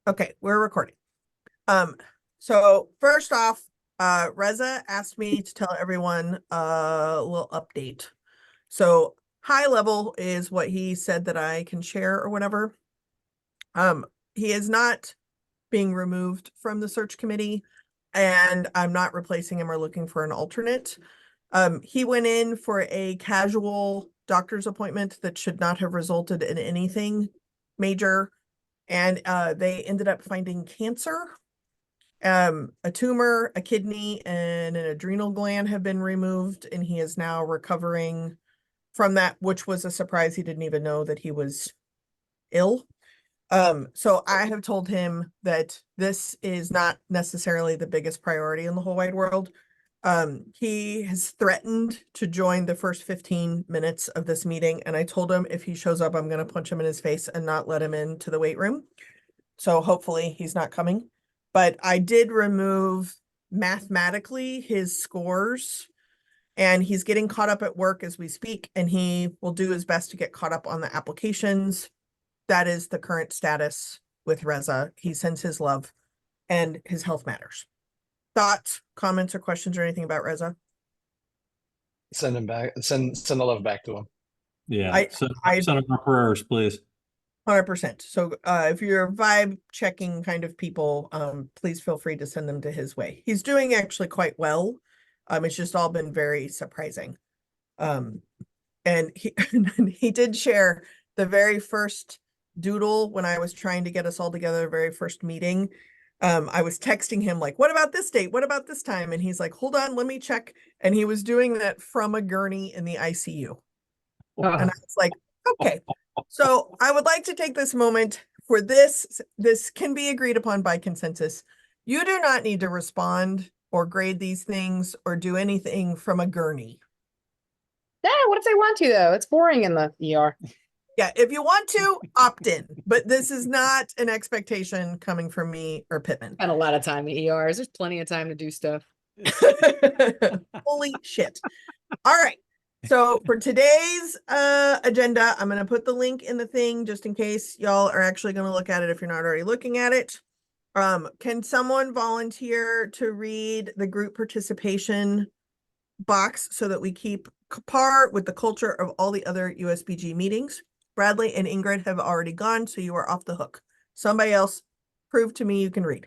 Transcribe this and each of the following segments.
Okay, we're recording. So first off, Reza asked me to tell everyone a little update. So high level is what he said that I can share or whatever. He is not being removed from the search committee, and I'm not replacing him or looking for an alternate. He went in for a casual doctor's appointment that should not have resulted in anything major, and they ended up finding cancer. A tumor, a kidney, and an adrenal gland have been removed, and he is now recovering from that, which was a surprise. He didn't even know that he was ill. So I have told him that this is not necessarily the biggest priority in the whole wide world. He has threatened to join the first 15 minutes of this meeting, and I told him if he shows up, I'm going to punch him in his face and not let him into the weight room. So hopefully he's not coming. But I did remove mathematically his scores, and he's getting caught up at work as we speak, and he will do his best to get caught up on the applications. That is the current status with Reza. He sends his love, and his health matters. Thoughts, comments, or questions or anything about Reza? Send him back. Send the love back to him. Yeah. I Send up our prayers, please. 100%. So if you're vibe checking kind of people, please feel free to send them to his way. He's doing actually quite well. It's just all been very surprising. And he he did share the very first doodle when I was trying to get us all together, the very first meeting. I was texting him like, what about this date? What about this time? And he's like, hold on, let me check. And he was doing that from a gurney in the ICU. And I was like, okay. So I would like to take this moment for this. This can be agreed upon by consensus. You do not need to respond or grade these things or do anything from a gurney. Yeah, what if they want to though? It's boring in the ER. Yeah, if you want to, opt in. But this is not an expectation coming from me or Pittman. Spend a lot of time in ERs. There's plenty of time to do stuff. Holy shit. All right. So for today's agenda, I'm going to put the link in the thing just in case y'all are actually going to look at it if you're not already looking at it. Can someone volunteer to read the group participation box so that we keep par with the culture of all the other USBG meetings? Bradley and Ingrid have already gone, so you are off the hook. Somebody else, prove to me you can read.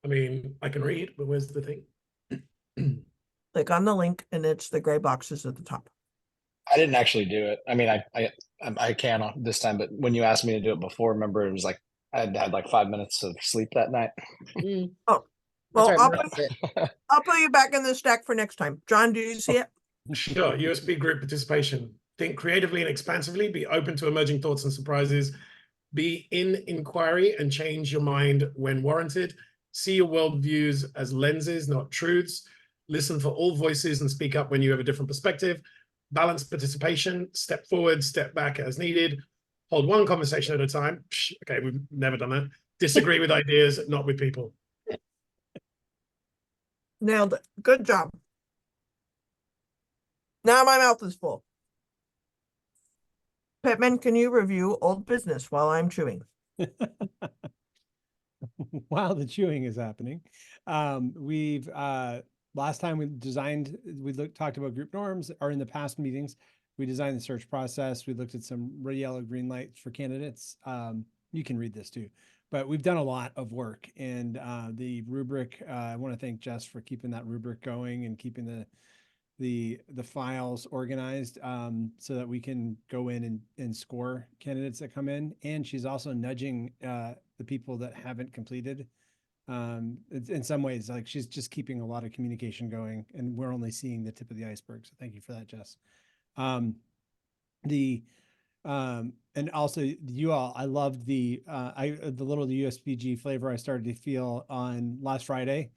I mean, I can read, but where's the thing? Click on the link, and it's the gray boxes at the top. I didn't actually do it. I mean, I can this time, but when you asked me to do it before, remember it was like I had like 5 minutes of sleep that night. Oh, well, Right, I'll put you back in the stack for next time. John, do you see it? Sure. USB group participation. Think creatively and expansively. Be open to emerging thoughts and surprises. Be in inquiry and change your mind when warranted. See your worldviews as lenses, not truths. Listen for all voices and speak up when you have a different perspective. Balanced participation. Step forward, step back as needed. Hold one conversation at a time. Okay, we've never done that. Disagree with ideas, not with people. Nailed it. Good job. Now my mouth is full. Pittman, can you review old business while I'm chewing? While the chewing is happening, we've last time we talked about group norms, or in the past meetings, we designed the search process. We looked at some red, yellow, green lights for candidates. You can read this too, but we've done a lot of work, and the rubric. I want to thank Jess for keeping that rubric going and keeping the files organized, so that we can go in and score candidates that come in. And she's also nudging the people that haven't completed. In some ways, like she's just keeping a lot of communication going, and we're only seeing the tip of the iceberg. So thank you for that, Jess. And also you all, I loved the little USBG flavor I started to feel on last Friday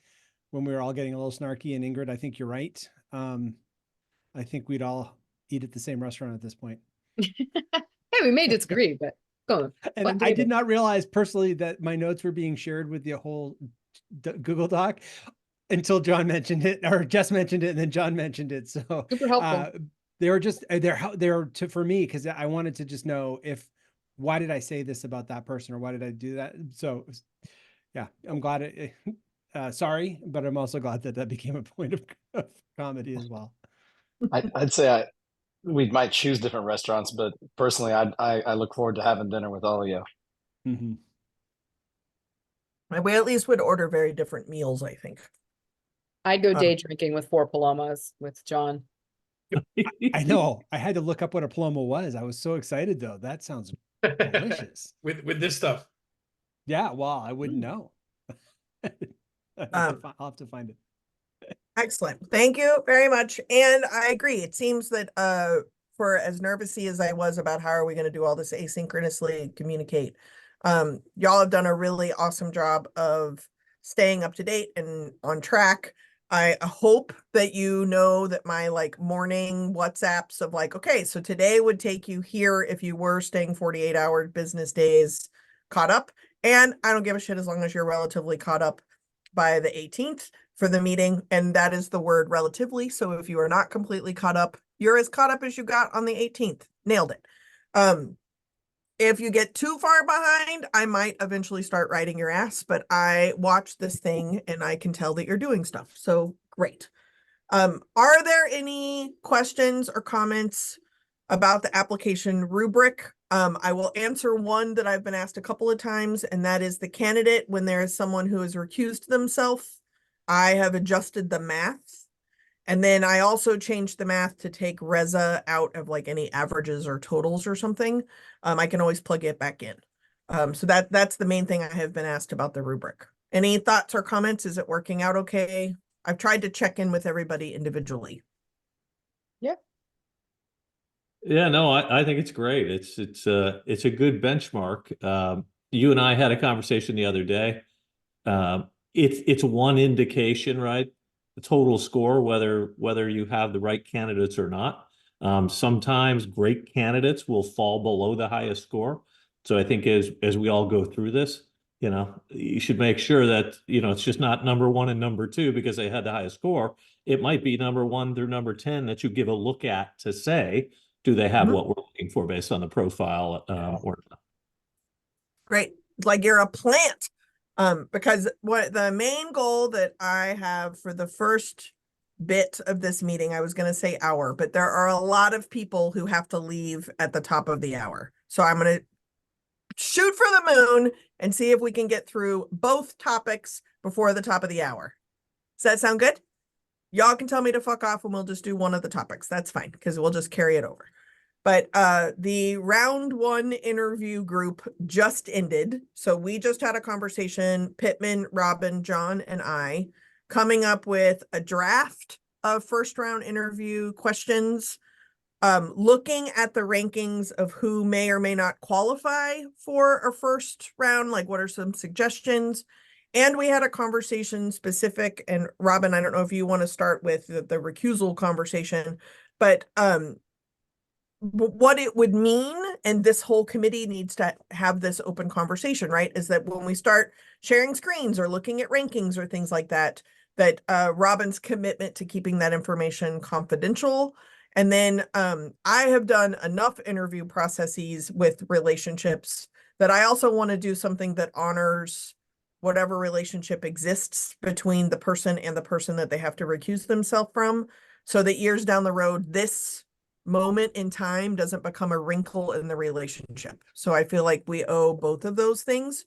when we were all getting a little snarky. And Ingrid, I think you're right. I think we'd all eat at the same restaurant at this point. Hey, we may disagree, but go on. And I did not realize personally that my notes were being shared with the whole Google Doc until John mentioned it, or Jess mentioned it, and then John mentioned it. So super helpful. they were just they're for me, because I wanted to just know if why did I say this about that person, or why did I do that? So yeah, I'm glad sorry, but I'm also glad that that became a point of comedy as well. I'd say we might choose different restaurants, but personally, I look forward to having dinner with all of you. Mhm. We at least would order very different meals, I think. I'd go Um, day drinking with 4 Palomas with John. I know. I had to look up what a paloma was. I was so excited though. That sounds delicious. With this stuff. Yeah, well, I wouldn't know. I'll have to find it. Excellent. Thank you very much. And I agree. It seems that for as nervousy as I was about how are we going to do all this asynchronously communicate, y'all have done a really awesome job of staying up to date and on track. I hope that you know that my like morning WhatsApps of like, okay, so today would take you here if you were staying 48-hour business days caught up. And I don't give a shit as long as you're relatively caught up by the 18th for the meeting. And that is the word relatively. So if you are not completely caught up, you're as caught up as you got on the 18th. Nailed it. If you get too far behind, I might eventually start writing your ass, but I watch this thing and I can tell that you're doing stuff. So great. Are there any questions or comments about the application rubric? I will answer one that I've been asked a couple of times, and that is the candidate, when there is someone who has recused themselves, I have adjusted the math. And then I also changed the math to take Reza out of like any averages or totals or something. I can always plug it back in. So that's the main thing I have been asked about the rubric. Any thoughts or comments? Is it working out okay? I've tried to check in with everybody individually. Yeah, no, I think it's great. It's a good benchmark. You and I had a conversation the other day. It's one indication, right? The total score, whether you have the right candidates or not. Sometimes great candidates will fall below the highest score. So I think as we all go through this, you should make sure that, it's just not number 1 and number 2 because they had the highest score. It might be number 1 through number 10 that you give a look at to say, do they have what we're looking for based on the profile or not? Great. Like you're a plant. Because what the main goal that I have for the first bit of this meeting, I was going to say hour, but there are a lot of people who have to leave at the top of the hour. So I'm going to shoot for the moon and see if we can get through both topics before the top of the hour. Does that sound good? Y'all can tell me to fuck off and we'll just do one of the topics. That's fine because we'll just carry it over. But the round 1 interview group just ended. So we just had a conversation, Pittman, Robin, John, and I, coming up with a draft of first round interview questions, looking at the rankings of who may or may not qualify for a first round, like what are some suggestions. And we had a conversation specific, and Robin, I don't know if you want to start with the recusal conversation, but what it would mean, and this whole committee needs to have this open conversation, right? Is that when we start sharing screens or looking at rankings or things like that, that Robin's commitment to keeping that information confidential. And then I have done enough interview processes with relationships that I also want to do something that honors whatever relationship exists between the person and the person that they have to recuse themselves from, so that years down the road, this moment in time doesn't become a wrinkle in the relationship. So I feel like we owe both of those things.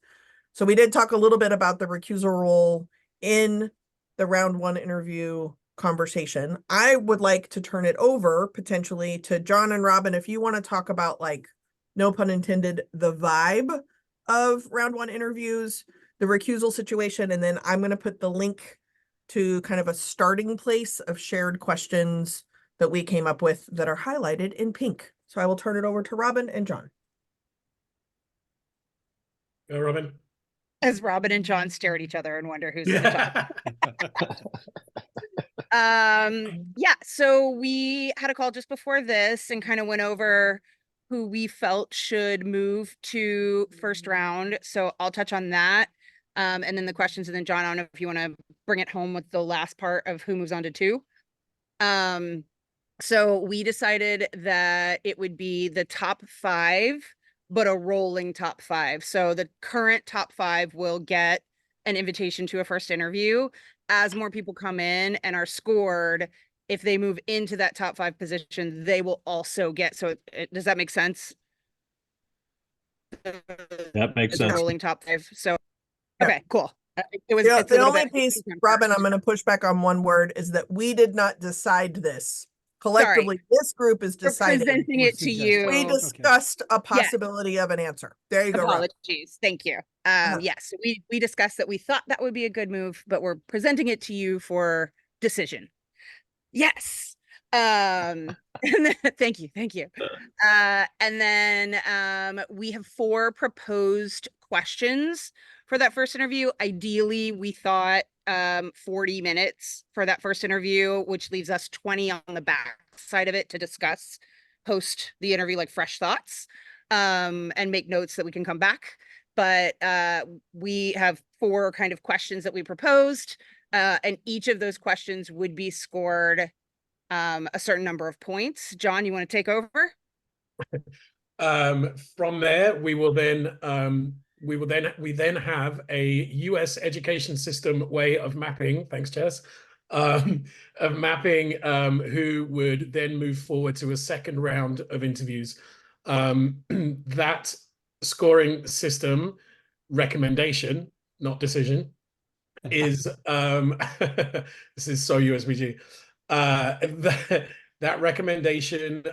So we did talk a little bit about the recusal role in the round 1 interview conversation. I would like to turn it over potentially to John and Robin if you want to talk about, like, no pun intended, the vibe of round 1 interviews, the recusal situation, and then I'm going to put the link to kind of a starting place of shared questions that we came up with that are highlighted in pink. So I will turn it over to Robin and John. Go, Robin. As Robin and John stare at each other and wonder who's going to talk. Yeah, so we had a call just before this and kind of went over who we felt should move to first round. So I'll touch on that. And then the questions, and then John, I don't know if you want to bring it home with the last part of who moves on to 2. So we decided that it would be the top 5 but a rolling top 5. So the current top 5 will get an invitation to a first interview. As more people come in and are scored, if they move into that top 5 position, they will also get, so does that make sense? That makes It's a sense. rolling top 5. So, Yeah. okay, cool. It was, Yeah, it's a the little only bit. piece, Robin, I'm going to push back on one word, is that we did not decide this. Collectively, this group is We're deciding. presenting We're it to suggesting. We you. Okay. discussed a possibility of an answer. There you go, Rob. Apologies. Thank you. Uh-huh. Yes, we discussed that we thought that would be a good move, but we're presenting it to you for decision. Yes. And then, thank you. And then we have 4 proposed questions for that first interview. Ideally, we thought 40 minutes for that first interview, which leaves us 20 on the back side of it to discuss post the interview, like fresh thoughts, and make notes that we can come back. But we have 4 kind of questions that we proposed, and each of those questions would be scored a certain number of points. John, you want to take over? From there, we then have a US education system way of mapping, thanks Jess, of mapping who would then move forward to a second round of interviews. That scoring system recommendation, not decision, is this is so USBG. That recommendation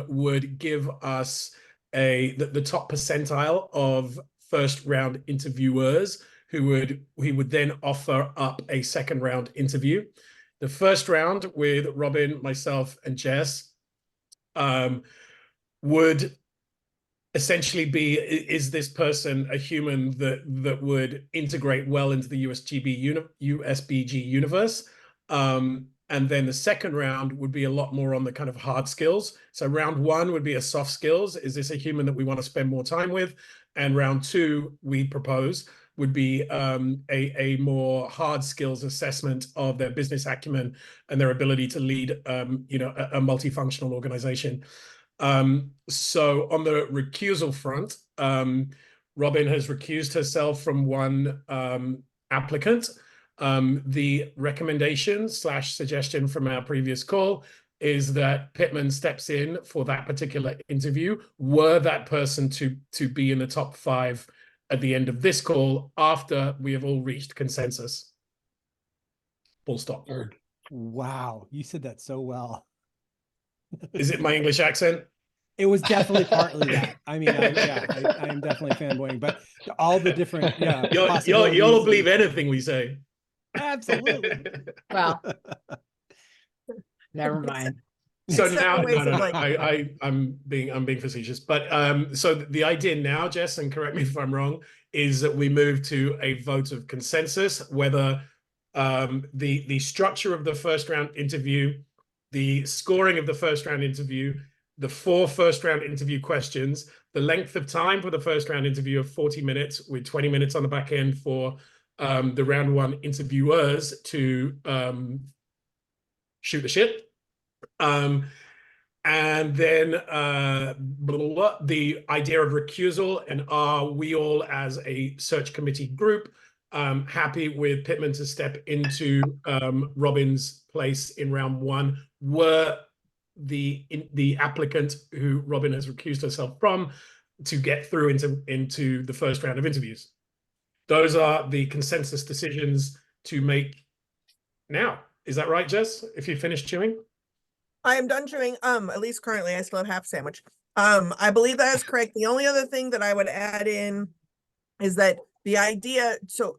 would give us the top percentile of first round interviewers we would then offer up a second round interview. The first round with Robin, myself, and Jess would essentially be, is this person a human that would integrate well into the USBG universe? And then the second round would be a lot more on the kind of hard skills. So round 1 would be a soft skills. Is this a human that we want to spend more time with? And round 2, we propose, would be a more hard skills assessment of their business acumen and their ability to lead a multifunctional organization. So on the recusal front, Robin has recused herself from one applicant. The recommendation / suggestion from our previous call is that Pittman steps in for that particular interview, were that person to be in the top 5 at the end of this call after we have all reached consensus. Full stop. Wow, you said that so well. Is it my English accent? It was definitely partly that. I mean, I am definitely fanboying, but all the different, Y'all believe anything we say. Absolutely. Well, never mind. So It's now, several ways of, like- I'm being facetious, but so the idea now, Jess, and correct me if I'm wrong, is that we move to a vote of consensus, whether the structure of the first round interview, the scoring of the first round interview, the 4 first round interview questions, the length of time for the first round interview of 40 minutes with 20 minutes on the back end for the round 1 interviewers to shoot the shit. And then the idea of recusal, and are we all as a search committee group happy with Pittman to step into Robin's place in round 1? Were the applicant who Robin has recused herself from to get through into the first round of interviews? Those are the consensus decisions to make now. Is that right, Jess? If you finished chewing? I am done chewing. At least currently I still have half sandwich. I believe that is correct. The only other thing that I would add in is that the idea, so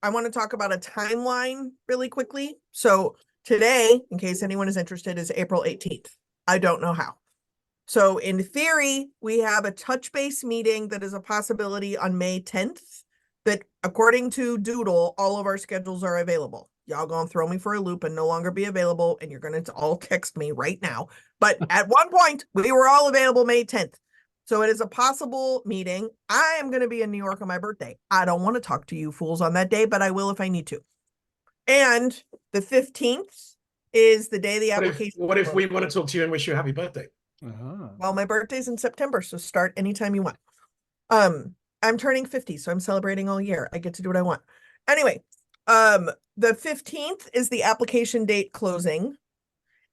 I want to talk about a timeline really quickly. So today, in case anyone is interested, is April 18th. I don't know how. So in theory, we have a touch base meeting that is a possibility on May 10th that, according to Doodle, all of our schedules are available. Y'all gonna throw me for a loop and no longer be available, and you're gonna all text me right now. But at one point, we were all available May 10th. So it is a possible meeting. I am gonna be in New York on my birthday. I don't want to talk to you fools on that day, but I will if I need to. And the 15th is the day the application. What if we want to talk to you and wish you a happy birthday? Uh-huh. Well, my birthday's in September, so start anytime you want. I'm turning 50, so I'm celebrating all year. I get to do what I want. Anyway, the 15th is the application date closing.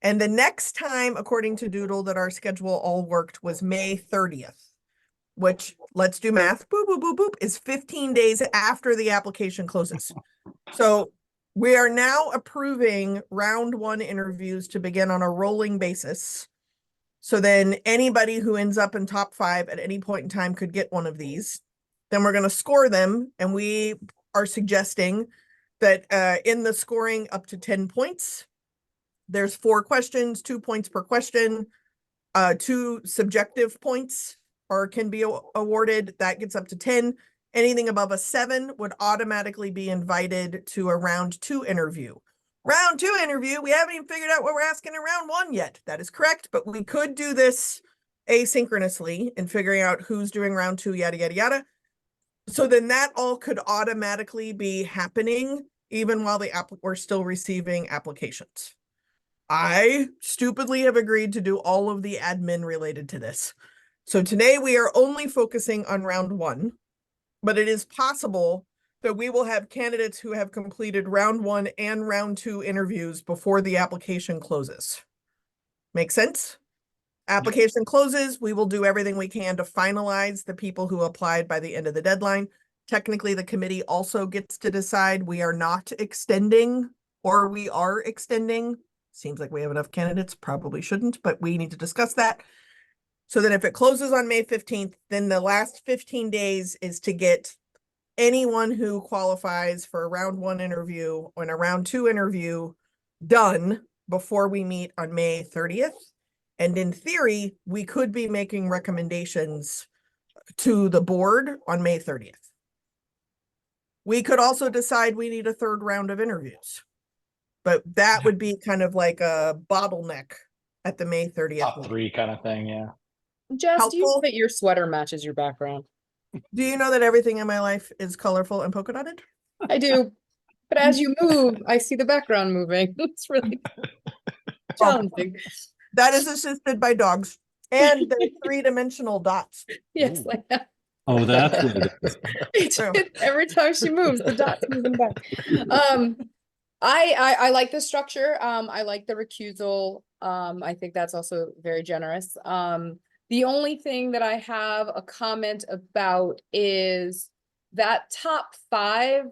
And the next time, according to Doodle, that our schedule all worked was May 30th, which, let's do math, boop, boop, boop, boop, is 15 days after the application closes. So we are now approving round 1 interviews to begin on a rolling basis. So then anybody who ends up in top 5 at any point in time could get one of these. Then we're going to score them. And we are suggesting that in the scoring up to 10 points, there's 4 questions, 2 points per question, 2 subjective points or can be awarded. That gets up to 10. Anything above a 7 would automatically be invited to a round 2 interview. Round 2 interview, we haven't even figured out what we're asking in round 1 yet. That is correct, but we could do this asynchronously in figuring out who's doing round 2, yada, yada, yada. So then that all could automatically be happening even while we're still receiving applications. I stupidly have agreed to do all of the admin related to this. So today we are only focusing on round 1, but it is possible that we will have candidates who have completed round 1 and round 2 interviews before the application closes. Make sense? Application closes, we will do everything we can to finalize the people who applied by the end of the deadline. Technically, the committee also gets to decide we are not extending or we are extending. Seems like we have enough candidates, probably shouldn't, but we need to discuss that. So then if it closes on May 15th, then the last 15 days is to get anyone who qualifies for a round 1 interview and a round 2 interview done before we meet on May 30th. And in theory, we could be making recommendations to the board on May 30th. We could also decide we need a 3rd round of interviews, but that would be kind of like a bottleneck at the May 30th. Top meeting. 3 kind of thing. Yeah. Jess, do you Helpful? know that your sweater matches your background? Do you know that everything in my life is colorful and polka dotted? I do. But as you move, I see the background moving. It's really challenging. That is assisted by dogs and the 3-dimensional dots. Yes, Ooh. I know. Oh, that's what it is. So- Every time she moves, the dot's moving back. I like the structure. I like the recusal. I think that's also very generous. The only thing that I have a comment about is that top 5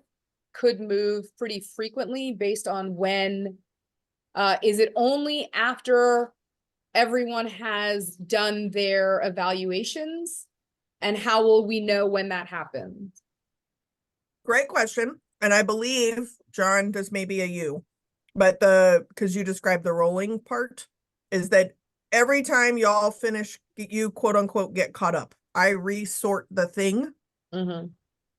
could move pretty frequently based on when, is it only after everyone has done their evaluations? And how will we know when that happens? Great question. And I believe, John, this may be a you, but because you described the rolling part, is that every time y'all finish, you quote unquote get caught up, I resort the thing. Mm-hmm.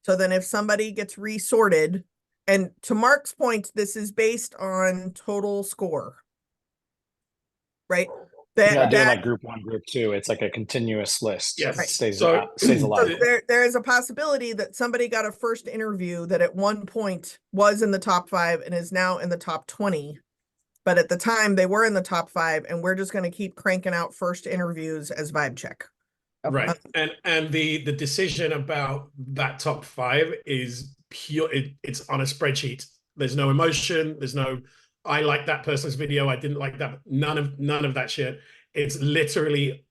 So then if somebody gets resorted, and to Mark's point, this is based on total score, right? You're not doing That like group 1, group 2. It's like a continuous list. Yes. It stays, So- stays So alive. there is a possibility that somebody got a first interview that at one point was in the top 5 and is now in the top 20. But at the time they were in the top 5, and we're just going to keep cranking out first interviews as vibe check. Right. And the decision about that top 5 is pure, it's on a spreadsheet. There's no emotion, there's no I like that person's video, I didn't like that. None of that shit. It's literally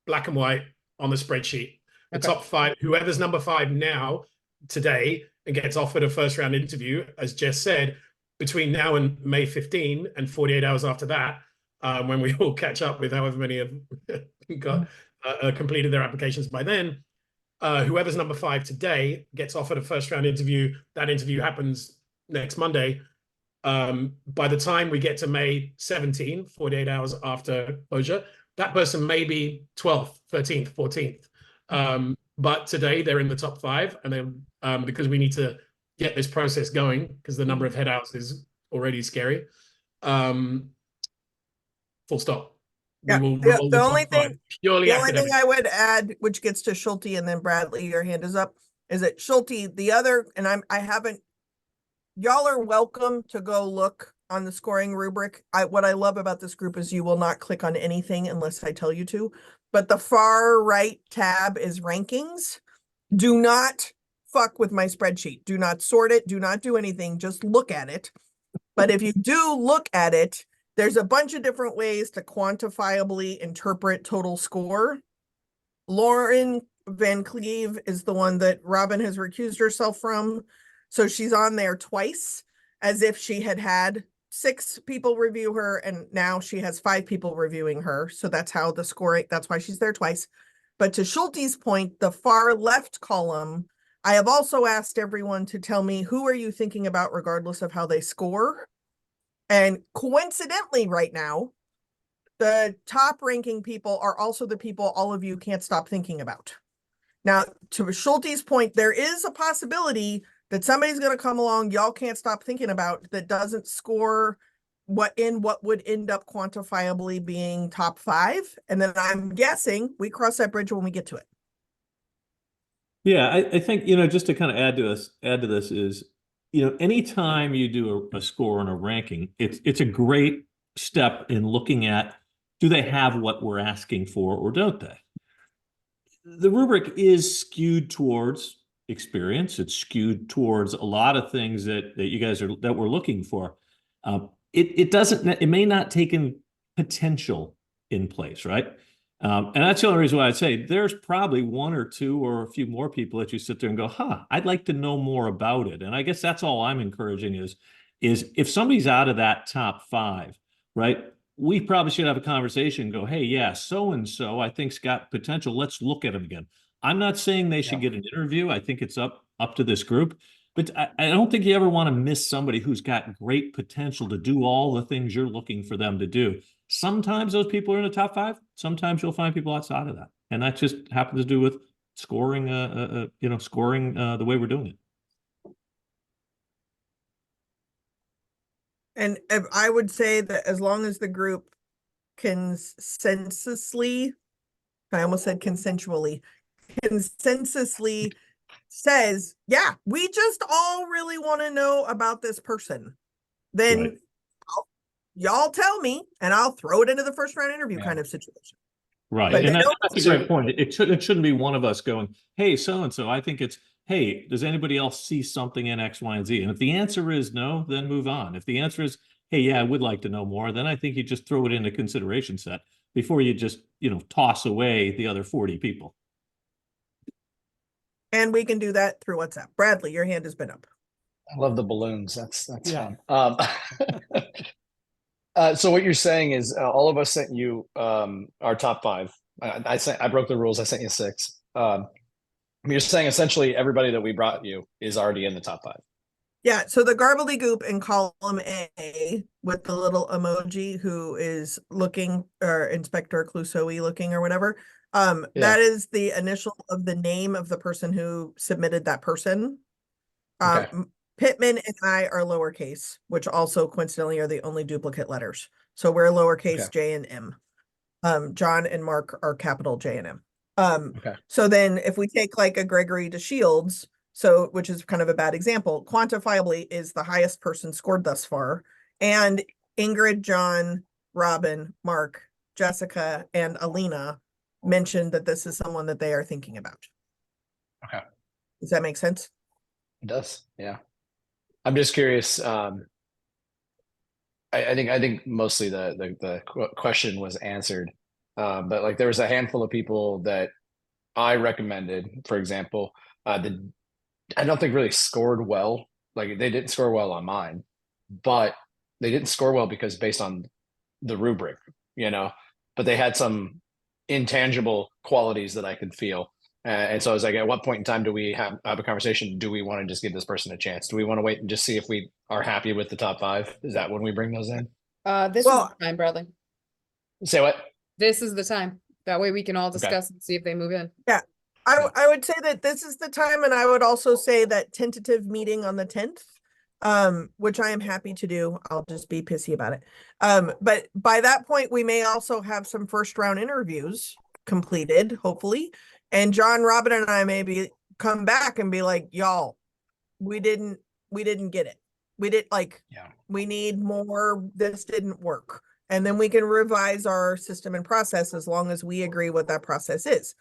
black and white on the spreadsheet. The Okay. top 5, whoever's number 5 now, today, and gets offered a first round interview, as Jess said, between now and May 15 and 48 hours after that, when we all catch up with however many have got completed their applications by then, whoever's number 5 today gets offered a first round interview. That interview happens next Monday. By the time we get to May 17, 48 hours after closure, that person may be 12th, 13th, 14th. But today they're in the top 5, and then because we need to get this process going, because the number of headouts is already scary. Full stop. Yeah, We will the roll only top 5 thing- purely The only thing academic. I would add, which gets to Schulte and then Bradley, your hand is up, is that Schulte, the other, and I haven't, y'all are welcome to go look on the scoring rubric. What I love about this group is you will not click on anything unless I tell you to, but the far right tab is rankings. Do not fuck with my spreadsheet. Do not sort it. Do not do anything. Just look at it. But if you do look at it, there's a bunch of different ways to quantifiably interpret total score. Lauren Van Cleve is the one that Robin has recused herself from. So she's on there twice, as if she had had 6 people review her, and now she has 5 people reviewing her. So that's how the scoring, that's why she's there twice. But to Schulte's point, the far left column, I have also asked everyone to tell me, who are you thinking about regardless of how they score? And coincidentally right now, the top ranking people are also the people all of you can't stop thinking about. Now, to Schulte's point, there is a possibility that somebody's going to come along y'all can't stop thinking about that doesn't score what would end up quantifiably being top 5. And then I'm guessing we cross that bridge when we get to it. Yeah, I think, just to kind of add to this is, anytime you do a score and a ranking, it's a great step in looking at, do they have what we're asking for or don't they? The rubric is skewed towards experience. It's skewed towards a lot of things that you guys that we're looking for. It may not take in potential in place, right? And that's the only reason why I'd say there's probably 1 or 2 or a few more people that you sit there and go, I'd like to know more about it. And I guess that's all I'm encouraging is if somebody's out of that top 5, right? We probably should have a conversation, go, hey, yeah, so-and-so I think's got potential. Let's look at them again. I'm not saying they should get an interview. I think it's up to this group. But I don't think you ever want to miss somebody who's got great potential to do all the things you're looking for them to do. Sometimes those people are in the top 5. Sometimes you'll find people outside of that. And that just happens to do with scoring, scoring the way we're doing it. And I would say that as long as the group consensusly, I almost said consensually says, yeah, we just all really want to know about this person, then Right. Y'all tell me and I'll throw it into the first round interview kind of situation. Right. But And they that's a great point. It shouldn't be one of us going, hey, so-and-so, I think it's, hey, does anybody else see something in X, Y, and Z? And if the answer is no, then move on. If the answer is, hey, yeah, I would like to know more, then I think you just throw it in a consideration set before you just, toss away the other 40 people. And we can do that through WhatsApp. Bradley, your hand has been up. I love the balloons. That's Yeah. fun. So what you're saying is all of us sent you our top 5. I broke the rules. I sent you 6. You're saying essentially everybody that we brought you is already in the top 5. Yeah, so the Garbledygook in column A with the little emoji who is looking, or Inspector Clouseau looking or whatever, that is the initial of the name of the person who submitted that person. Okay. Pittman and I are lowercase, which also coincidentally are the only duplicate letters. So we're lowercase J and M. John and Mark are capital J and M. So then if we take like a Gregory DeShields, which is kind of a bad example, quantifiably is the highest person scored thus far. And Ingrid, John, Robin, Mark, Jessica, and Alina mentioned that this is someone that they are thinking about. Okay. Does that make sense? It does. Yeah. I'm just curious. I think mostly the question was answered. But like there was a handful of people that I recommended, for example, that I don't think really scored well. Like they didn't score well on mine, but they didn't score well because based on the rubric, but they had some intangible qualities that I could feel. And so I was like, at what point in time do we have a conversation? Do we want to just give this person a chance? Do we want to wait and just see if we are happy with the top 5? Is that when we bring those in? This is the time, Bradley. Say what? This is the time. That way we can all discuss and see if they move in. Yeah. I would say that this is the time, and I would also say that tentative meeting on the 10th, which I am happy to do. I'll just be pissy about it. But by that point, we may also have some first round interviews completed, hopefully. And John, Robin, and I maybe come back and be like, y'all, we didn't get it. We need more. This didn't work. And then we can revise our system and process as long as we agree what that process is.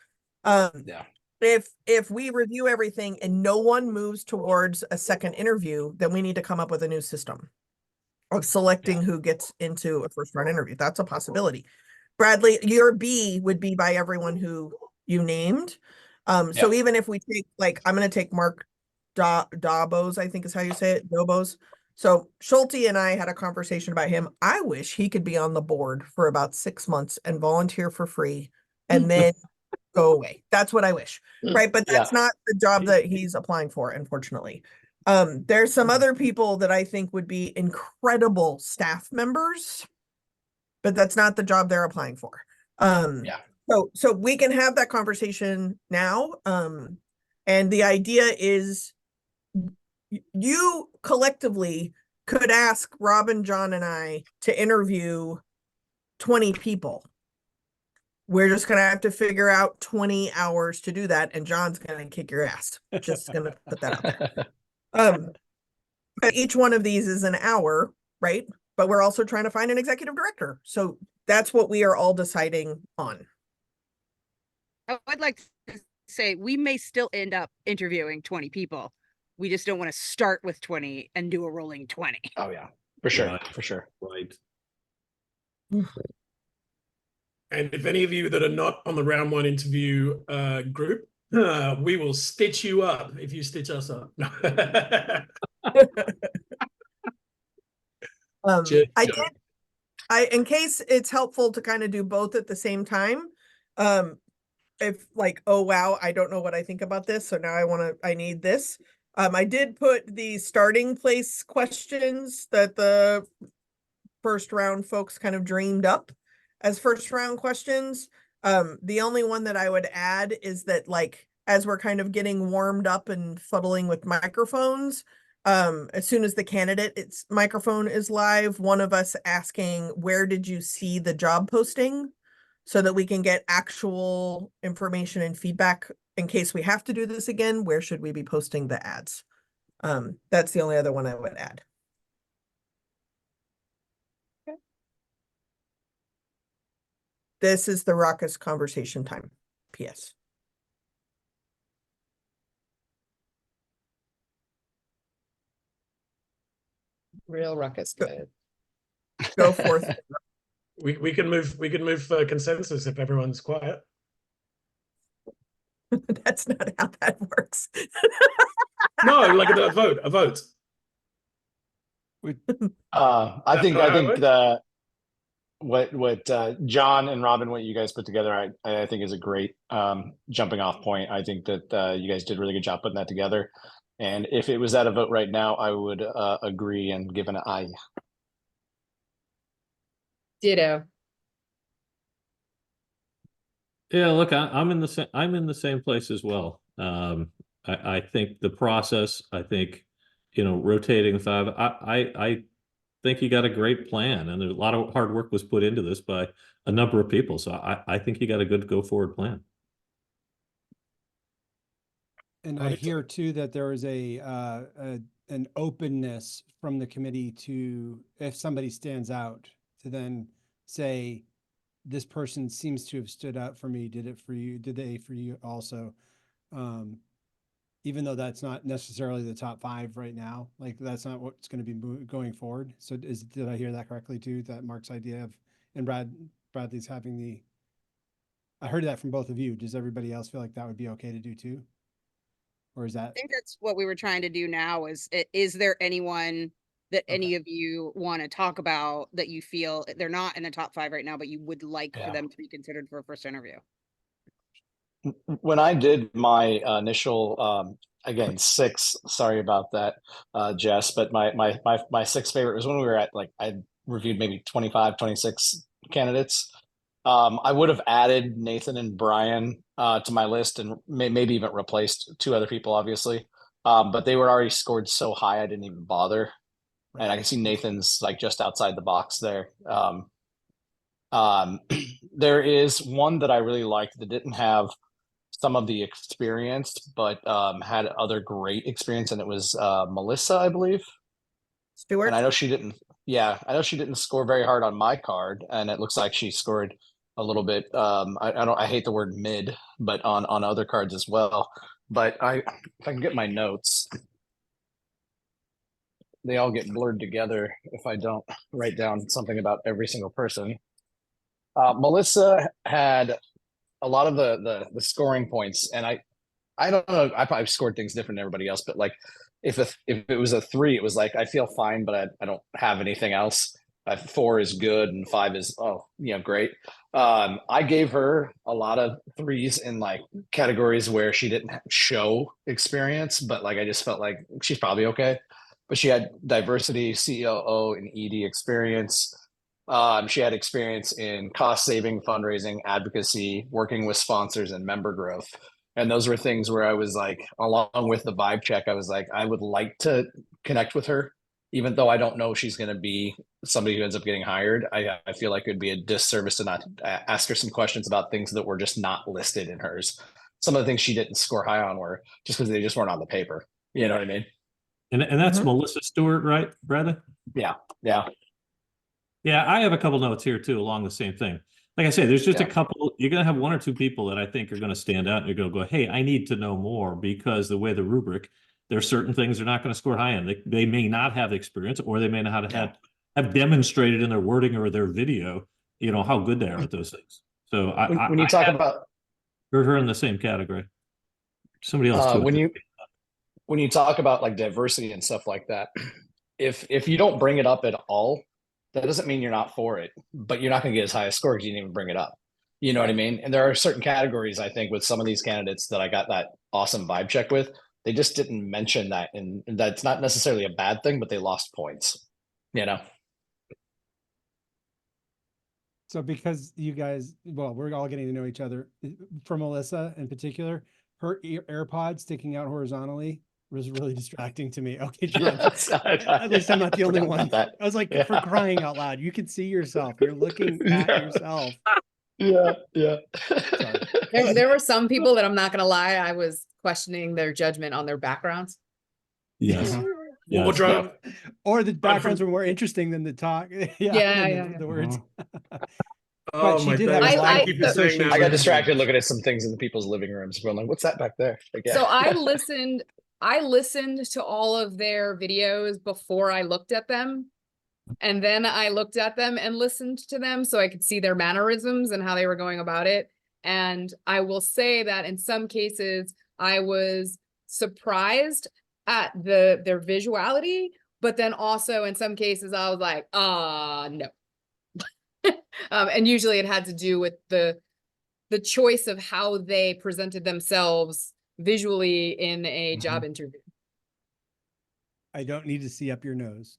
if we review everything and no one moves towards a second interview, then we need to come up with a new system of selecting who gets into a first round interview. That's a possibility. Bradley, your B would be by everyone who you named. So even if we take, like, I'm going to take Mark Dobos, I think is how you say it, Dobos. So Schulte and I had a conversation about him. I wish he could be on the board for about 6 months and volunteer for free and then go away. That's what I wish. Right. But that's not the job that he's applying for, unfortunately. There's some other people that I think would be incredible staff members, but that's not the job they're applying for. So we can have that conversation now. And the idea is you collectively could ask Robin, John, and I to interview 20 people. We're just going to have to figure out 20 hours to do that. And John's going to kick your ass. Just going to put that out there. But each one of these is an hour, right? But we're also trying to find an executive director. So that's what we are all deciding on. I would like to say we may still end up interviewing 20 people. We just don't want to start with 20 and do a rolling 20. Oh yeah, for sure, Right. for sure. Right. And if any of you that are not on the round one interview group, we will stitch you up if you stitch us up. In case it's helpful to kind of do both at the same time. If like, oh wow, I don't know what I think about this, so now I need this. I did put the starting place questions that the first round folks kind of dreamed up as first round questions. The only one that I would add is that, like, as we're kind of getting warmed up and fuddling with microphones, as soon as the candidate's microphone is live, one of us asking, where did you see the job posting? So that we can get actual information and feedback in case we have to do this again. Where should we be posting the ads? That's the only other one I would add. Okay. This is the raucous conversation time. PS. Real ruckus. Good. Go forth. We can move consensus if everyone's quiet. That's not how that works. No, like a vote. I think would. that what John and Robin, what you guys put together, I think is a great jumping off point. I think that you guys did a really good job putting that together. And if it was at a vote right now, I would agree and give an aye. Ditto. Yeah, look, I'm in the same place as well. I think the process, I think, rotating 5, I think you got a great plan, and there's a lot of hard work was put into this by a number of people. So I think you got a good go forward plan. And I hear too that there is an openness from the committee to, if somebody stands out, to then say, this person seems to have stood out for me. Did it for you? Did they for you also? Even though that's not necessarily the top 5 right now, like that's not what's going to be going forward. So did I hear that correctly too? That Mark's idea of, and Bradley's having I heard that from both of you. Does everybody else feel like that would be okay to do too? Or is that? I think that's what we were trying to do now is there anyone that any of you want to talk about that you feel they're not in the top 5 right now, but you would like for them to be considered for a first interview? When I did my initial, again, 6, sorry about that, Jess, but my 6th favorite was when we were at, like, I reviewed maybe 25, 26 candidates. I would have added Nathan and Brian to my list and maybe even replaced 2 other people, obviously. But they were already scored so high, I didn't even bother. Right. And I can see Nathan's like just outside the box there. There is one that I really liked that didn't have some of the experience, but had other great experience, and it was Melissa, I believe. Stewart. And I know she didn't. Yeah, I know she didn't score very hard on my card, and it looks like she scored a little bit. I hate the word mid, but on other cards as well. But if I can get my notes, they all get blurred together if I don't write down something about every single person. Melissa had a lot of the scoring points, and I don't know. I probably scored things different than everybody else, but like if it was a 3, it was like I feel fine, but I don't have anything else. 4 is good, and 5 is great. I gave her a lot of 3s in like categories where she didn't show experience, but like I just felt like she's probably okay. But she had diversity, COO, and ED experience. She had experience in cost saving, fundraising, advocacy, working with sponsors, and member growth. And those were things where I was like, along with the vibe check, I was like, I would like to connect with her, even though I don't know she's going to be somebody who ends up getting hired. I feel like it'd be a disservice to not ask her some questions about things that were just not listed in hers. Some of the things she didn't score high on were just because they just weren't on the paper. You know what I mean? And that's Mhm. Melissa Stewart, right, Brenda? Yeah. Yeah, I have a couple notes here too along the same thing. Like I say, there's just a Yeah. couple, you're going to have 1 or 2 people that I think are going to stand out and you're going to go, hey, I need to know more, because the way the rubric, there are certain things they're not going to score high on. They may not have experience, or they may not have demonstrated in their wording or their video, how good they are at those things. So When you talk have about her in the same category. Somebody else too. when you talk about like diversity and stuff like that, if you don't bring it up at all, that doesn't mean you're not for it, but you're not going to get as high a score because you didn't even bring it up. You know what I mean? And there are certain categories, I think, with some of these candidates that I got that awesome vibe check with. They just didn't mention that, and that's not necessarily a bad thing, but they lost points. So because you guys, well, we're all getting to know each other. For Melissa in particular, her AirPod sticking out horizontally was really distracting to me. Okay, John, at least I'm not the only one. I was like, for Yeah. crying out loud, you can see yourself. You're looking at Yeah. yourself. Yeah. Sorry. There were some people that I'm not gonna lie, I was questioning their judgment on their backgrounds. Yes. Uh-huh. Yes. Wardrobe. Or the backgrounds were more interesting than the talk. Yeah, than the words. Oh she my did have days. a lot Thank of you for saying that. I got association. distracted looking at some things in the people's living rooms, going like, "What's that back there?" Like, yeah. So I listened to all of their videos before I looked at them. And then I looked at them and listened to them so I could see their mannerisms and how they were going about it. And I will say that in some cases I was surprised at their visuality, but then also in some cases I was like, no. And usually it had to do with the choice of how they presented themselves visually in a job interview. I don't need to see up your nose.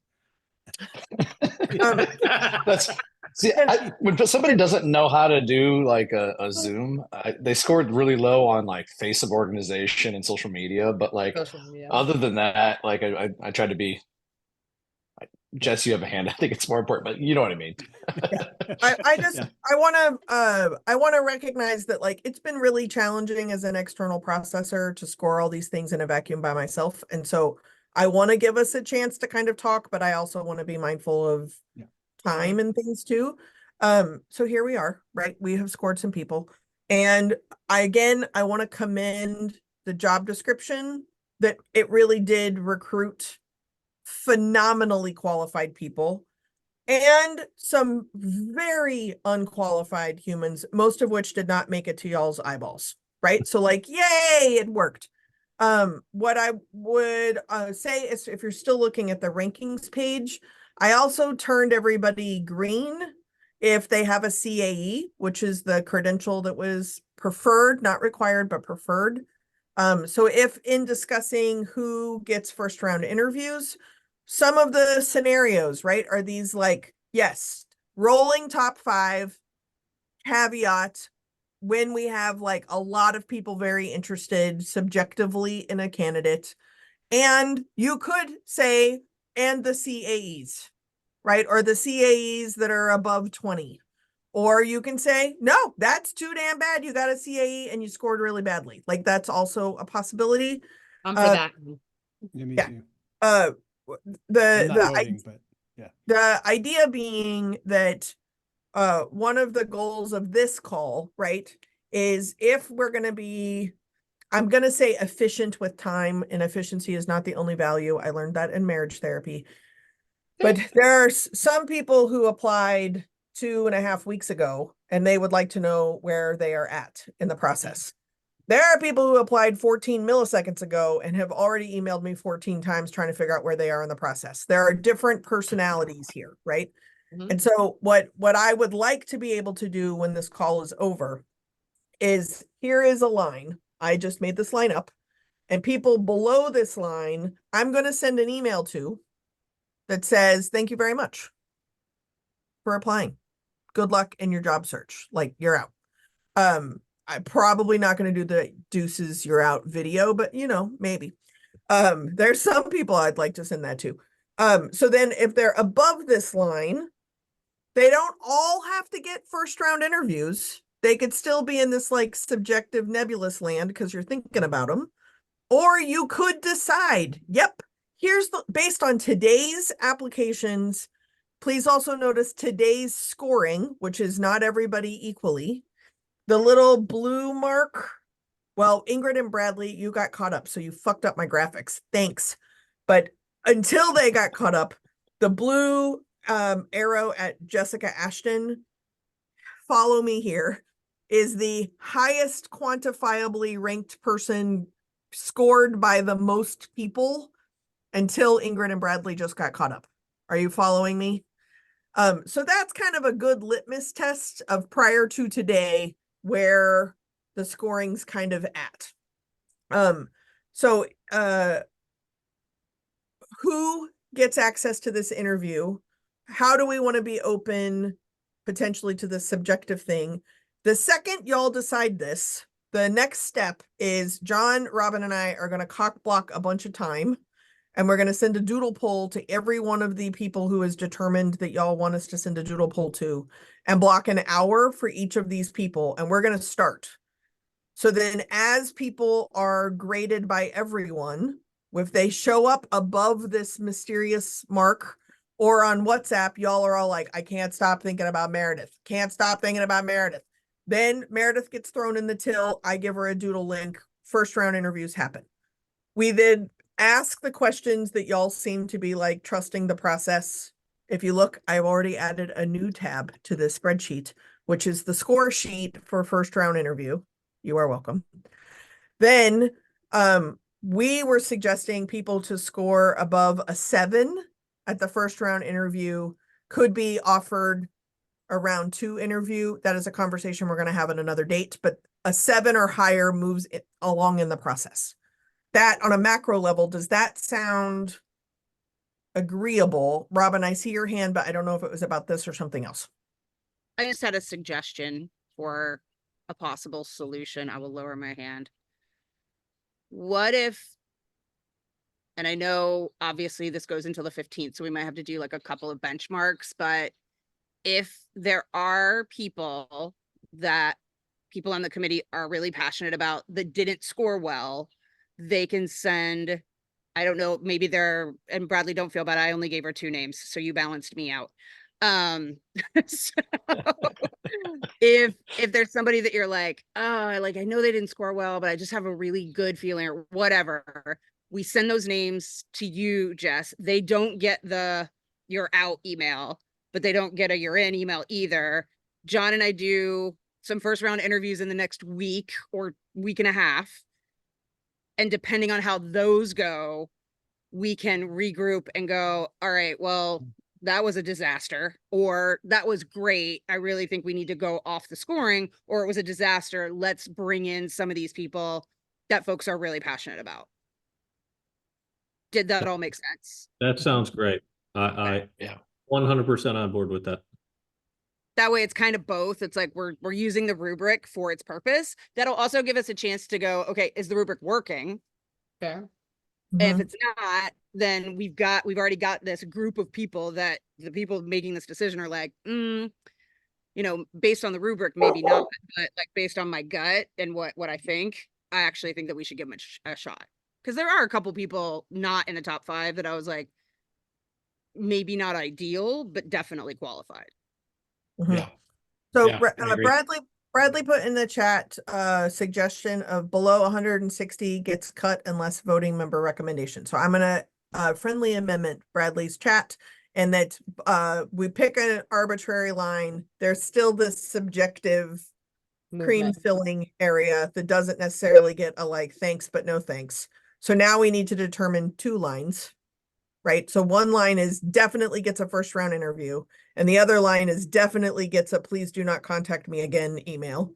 When somebody doesn't know how to do like a Zoom, they scored really low on like face of organization and social media. But like, Social media. other than that, like I tried to be. Jess, you have a hand. I think it's more important, but you know what I mean. I just Yeah. I want to recognize that like it's been really challenging as an external processor to score all these things in a vacuum by myself, and so I want to give us a chance to kind of talk, but I also want to be mindful of Yeah. time and things too. So here we are, right? We have scored some people, and I want to commend the job description that it really did recruit phenomenally qualified people and some very unqualified humans, most of which did not make it to y'all's eyeballs, right? So like, yay, it worked. What I would say is if you're still looking at the rankings page, I also turned everybody green if they have a CAE, which is the credential that was preferred, not required, but preferred. So if in discussing who gets first round interviews, some of the scenarios, right, are these like, yes, rolling top 5, caveat, when we have like a lot of people very interested subjectively in a candidate. And you could say, and the CAEs, right? Or the CAEs that are above 20. Or you can say, no, that's too damn bad. You got a CAE and you scored really badly. Like that's also a possibility. I'm for that. Yeah, me Yeah. too. I'm not voting, but yeah. The idea being that one of the goals of this call, right, is if we're going to be, I'm going to say efficient with time, and efficiency is not the only value. I learned that in marriage therapy. But there are some people who applied 2.5 weeks ago, and they would like to know where they are at in the process. There are people who applied 14 milliseconds ago and have already emailed me 14 times trying to figure out where they are in the process. There are different personalities here, right? Mhm. And so what I would like to be able to do when this call is over is, here is a line. I just made this line up, and people below this line, I'm going to send an email to that says, thank you very much for applying. Good luck in your job search. Like, you're out. I'm probably not going to do the deuces, you're out video, but maybe. There's some people I'd like to send that to. So then if they're above this line, they don't all have to get first round interviews. They could still be in this like subjective nebulous land because you're thinking about them. Or you could decide, yep, here's the, based on today's applications. Please also notice today's scoring, which is not everybody equally. The little blue mark, well, Ingrid and Bradley, you got caught up, so you fucked up my graphics. Thanks. But until they got caught up, the blue arrow at Jessica Ashton, follow me here, is the highest quantifiably ranked person scored by the most people until Ingrid and Bradley just got caught up. Are you following me? So that's kind of a good litmus test of prior to today where the scoring's kind of at. So who gets access to this interview? How do we want to be open potentially to this subjective thing? The second y'all decide this, the next step is John, Robin, and I are going to cock block a bunch of time, and we're going to send a doodle poll to every one of the people who is determined that y'all want us to send a doodle poll to, and block an hour for each of these people. And we're going to start. So then as people are graded by everyone, if they show up above this mysterious mark, or on WhatsApp, y'all are all like, I can't stop thinking about Meredith. Can't stop thinking about Meredith. Then Meredith gets thrown in the till. I give her a doodle link. First round interviews happen. We then ask the questions that y'all seem to be like trusting the process. If you look, I've already added a new tab to this spreadsheet, which is the score sheet for first round interview. You are welcome. Then we were suggesting people to score above a 7 at the first round interview could be offered a round 2 interview. That is a conversation we're going to have on another date, but a 7 or higher moves it along in the process. That on a macro level, does that sound agreeable? Robin, I see your hand, but I don't know if it was about this or something else. I just had a suggestion for a possible solution. I will lower my hand. What if, and I know obviously this goes until the 15th, so we might have to do like a couple of benchmarks, but if there are people that people on the committee are really passionate about that didn't score well, they can send, I don't know, maybe they're, and Bradley, don't feel bad, I only gave her 2 names, so you balanced me out. So if there's somebody that you're like, oh, like, I know they didn't score well, but I just have a really good feeling or whatever, we send those names to you, Jess. They don't get the you're out email, but they don't get a you're in email either. John and I do some first round interviews in the next week or week and a half. And depending on how those go, we can regroup and go, all right, well, that was a disaster, or that was great. I really think we need to go off the scoring, or it was a disaster. Let's bring in some of these people that folks are really passionate about. Did that all make sense? That sounds great. I Yeah. 100% on board with that. That way it's kind of both. It's like we're using the rubric for its purpose. That'll also give us a chance to go, okay, is the rubric working? Fair. And if it's not, then we've already got this group of people that the people making this decision are like, based on the rubric, maybe not, but like based on my gut and what I think, I actually think that we should give them a shot. Because there are a couple people not in the top 5 that I was like, maybe not ideal, but definitely qualified. Mhm. Yeah. So Yeah, I agree. Bradley put in the chat suggestion of below 160 gets cut unless voting member recommendation. So I'm gonna friendly amendment Bradley's chat, and that we pick an arbitrary line. There's still this subjective cream Movement. filling area that doesn't necessarily get a like thanks but no thanks. So now we need to determine two lines, right? So one line is definitely gets a first round interview, and the other line is definitely gets a please do not contact me again email.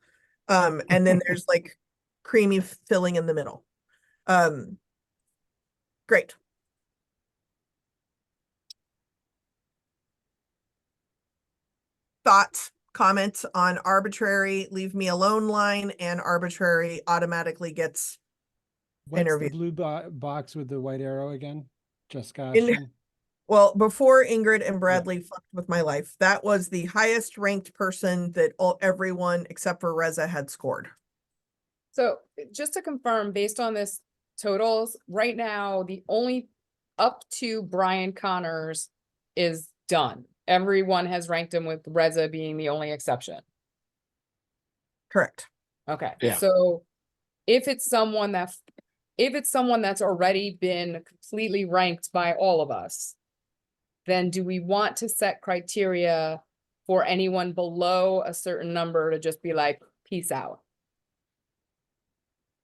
And then there's like creamy filling in the middle. Great. Thoughts, comments on arbitrary leave me alone line and arbitrary automatically gets What's interview. the blue box with the white arrow again? Jessica In- Ashton? Well, before Ingrid and Bradley fucked with my life, that was the highest ranked person that everyone except for Reza had scored. So just to confirm, based on this totals, right now, the only up to Brian Connors is done. Everyone has ranked him with Reza being the only exception. Correct. Okay, Yeah. so if it's someone that's already been completely ranked by all of us, then do we want to set criteria for anyone below a certain number to just be like, peace out?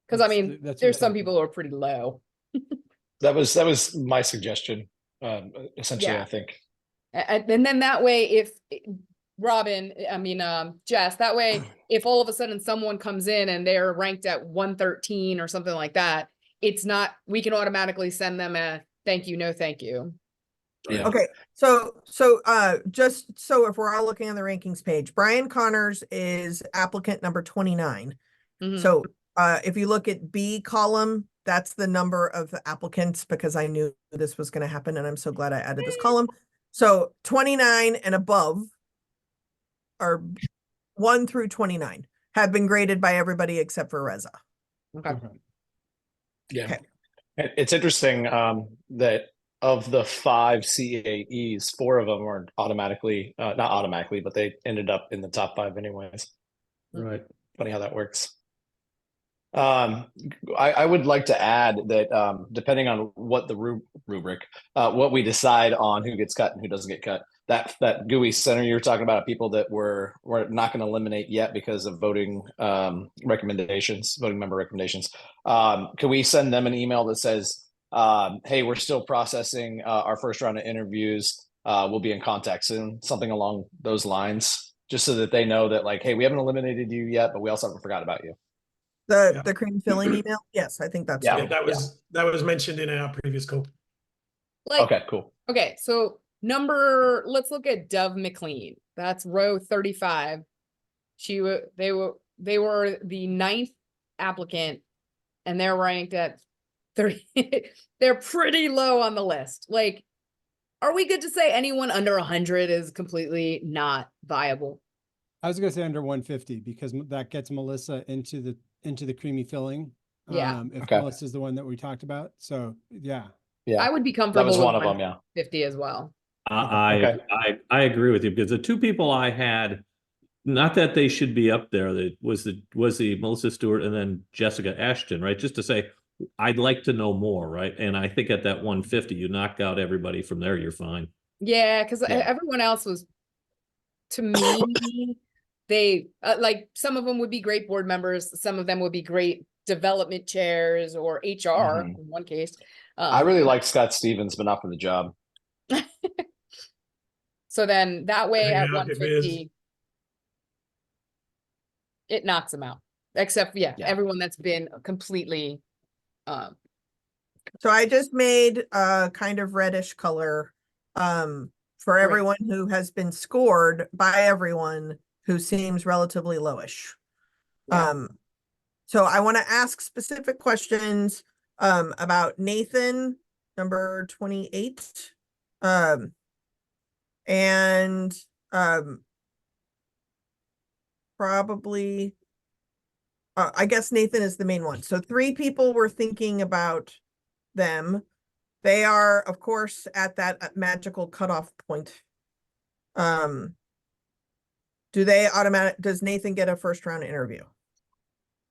Because I mean, That's there's some exactly- people who are pretty low. That was my suggestion. Essentially, Yeah. I think. And then that way, if Jess, that way, if all of a sudden someone comes in and they're ranked at 113 or something like that, it's not, we can automatically send them a thank you, no thank you. Yeah. Okay, so just so if we're all looking on the rankings page, Brian Connors is applicant number 29. Mhm. So if you look at B column, that's the number of the applicants, because I knew this was going to happen and I'm so glad I added this column. So 29 and above are 1 through 29 have been graded by everybody except for Reza. Okay. Okay. Yeah. Okay. It's interesting that of the 5 CAEs, 4 of them were automatically, not automatically, but they ended up in the top 5 anyways. Right. Funny how that works. I would like to add that depending on what the rubric, what we decide on who gets cut and who doesn't get cut, that GUI center you're talking about, people that we're not going to eliminate yet because of voting recommendations, voting member recommendations. Can we send them an email that says, hey, we're still processing our first round of interviews. We'll be in contact soon, something along those lines, just so that they know that, like, hey, we haven't eliminated you yet, but we also haven't forgot about you. The cream filling email? Yes, I think that's Yeah. good. Yeah, that was mentioned in our previous call. Like, Okay, cool. okay, so let's look at Dove McLean. That's row 35. They were the 9th applicant, and they're ranked at 30. They're pretty low on the list. Like, are we good to say anyone under 100 is completely not viable? I was gonna say under 150 because that gets Melissa into the creamy filling. Yeah. If Okay. Melissa's the one that we talked about. So yeah. Yeah, I would be that comfortable was with one of them. Yeah. 50 as well. I agree with you, because the two people I had, not that they should be up there, that was the Melissa Stewart and then Jessica Ashton, right? Just to say, I'd like to know more, right? And I think at that 150, you knock out everybody from there, you're fine. Yeah, because Yeah. everyone else was, to me, they like, some of them would be great board members, some of them would be great development chairs or HR Mhm. in one case. I really like Scott Stevens, but not for the job. So then that way Yeah, at if it 150, it knocks them out. Except, yeah, Yeah. everyone that's been completely, So I just made a kind of reddish color for Great. everyone who has been scored by everyone who seems relatively lowish. Yeah. So I want to ask specific questions about Nathan, number 28. And probably I guess Nathan is the main one. So 3 people were thinking about them. They are, of course, at that magical cutoff point. do they does Nathan get a first round interview?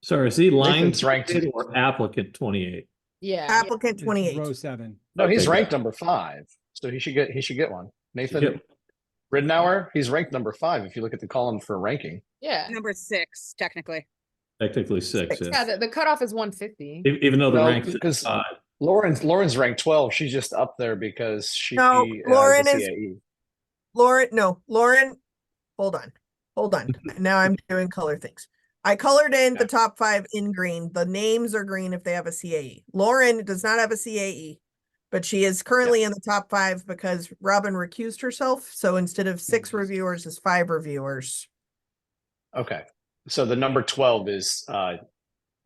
Sorry, is he line Nathan's ranked- 28 or applicant 28? Yeah. Applicant It's 28. row 7. No, he's Okay, ranked good. number 5, so he should get one. Nathan Yep. Ridenour, he's ranked number 5 if you look at the column for ranking. Yeah. Number 6, technically. Technically 6. Six. Yeah, the cutoff is 150. Even though the No, rank is because 5. Lauren's ranked 12. She's just up there because she No, has Lauren a is- CAE. Lauren, hold on. Now I'm doing color things. I colored in the Okay. top 5 in green. The names are green if they have a CAE. Lauren does not have a CAE, but she is currently in the top 5 because Robin recused herself. So instead of 6 reviewers, it's 5 reviewers. Okay. So the number 12 is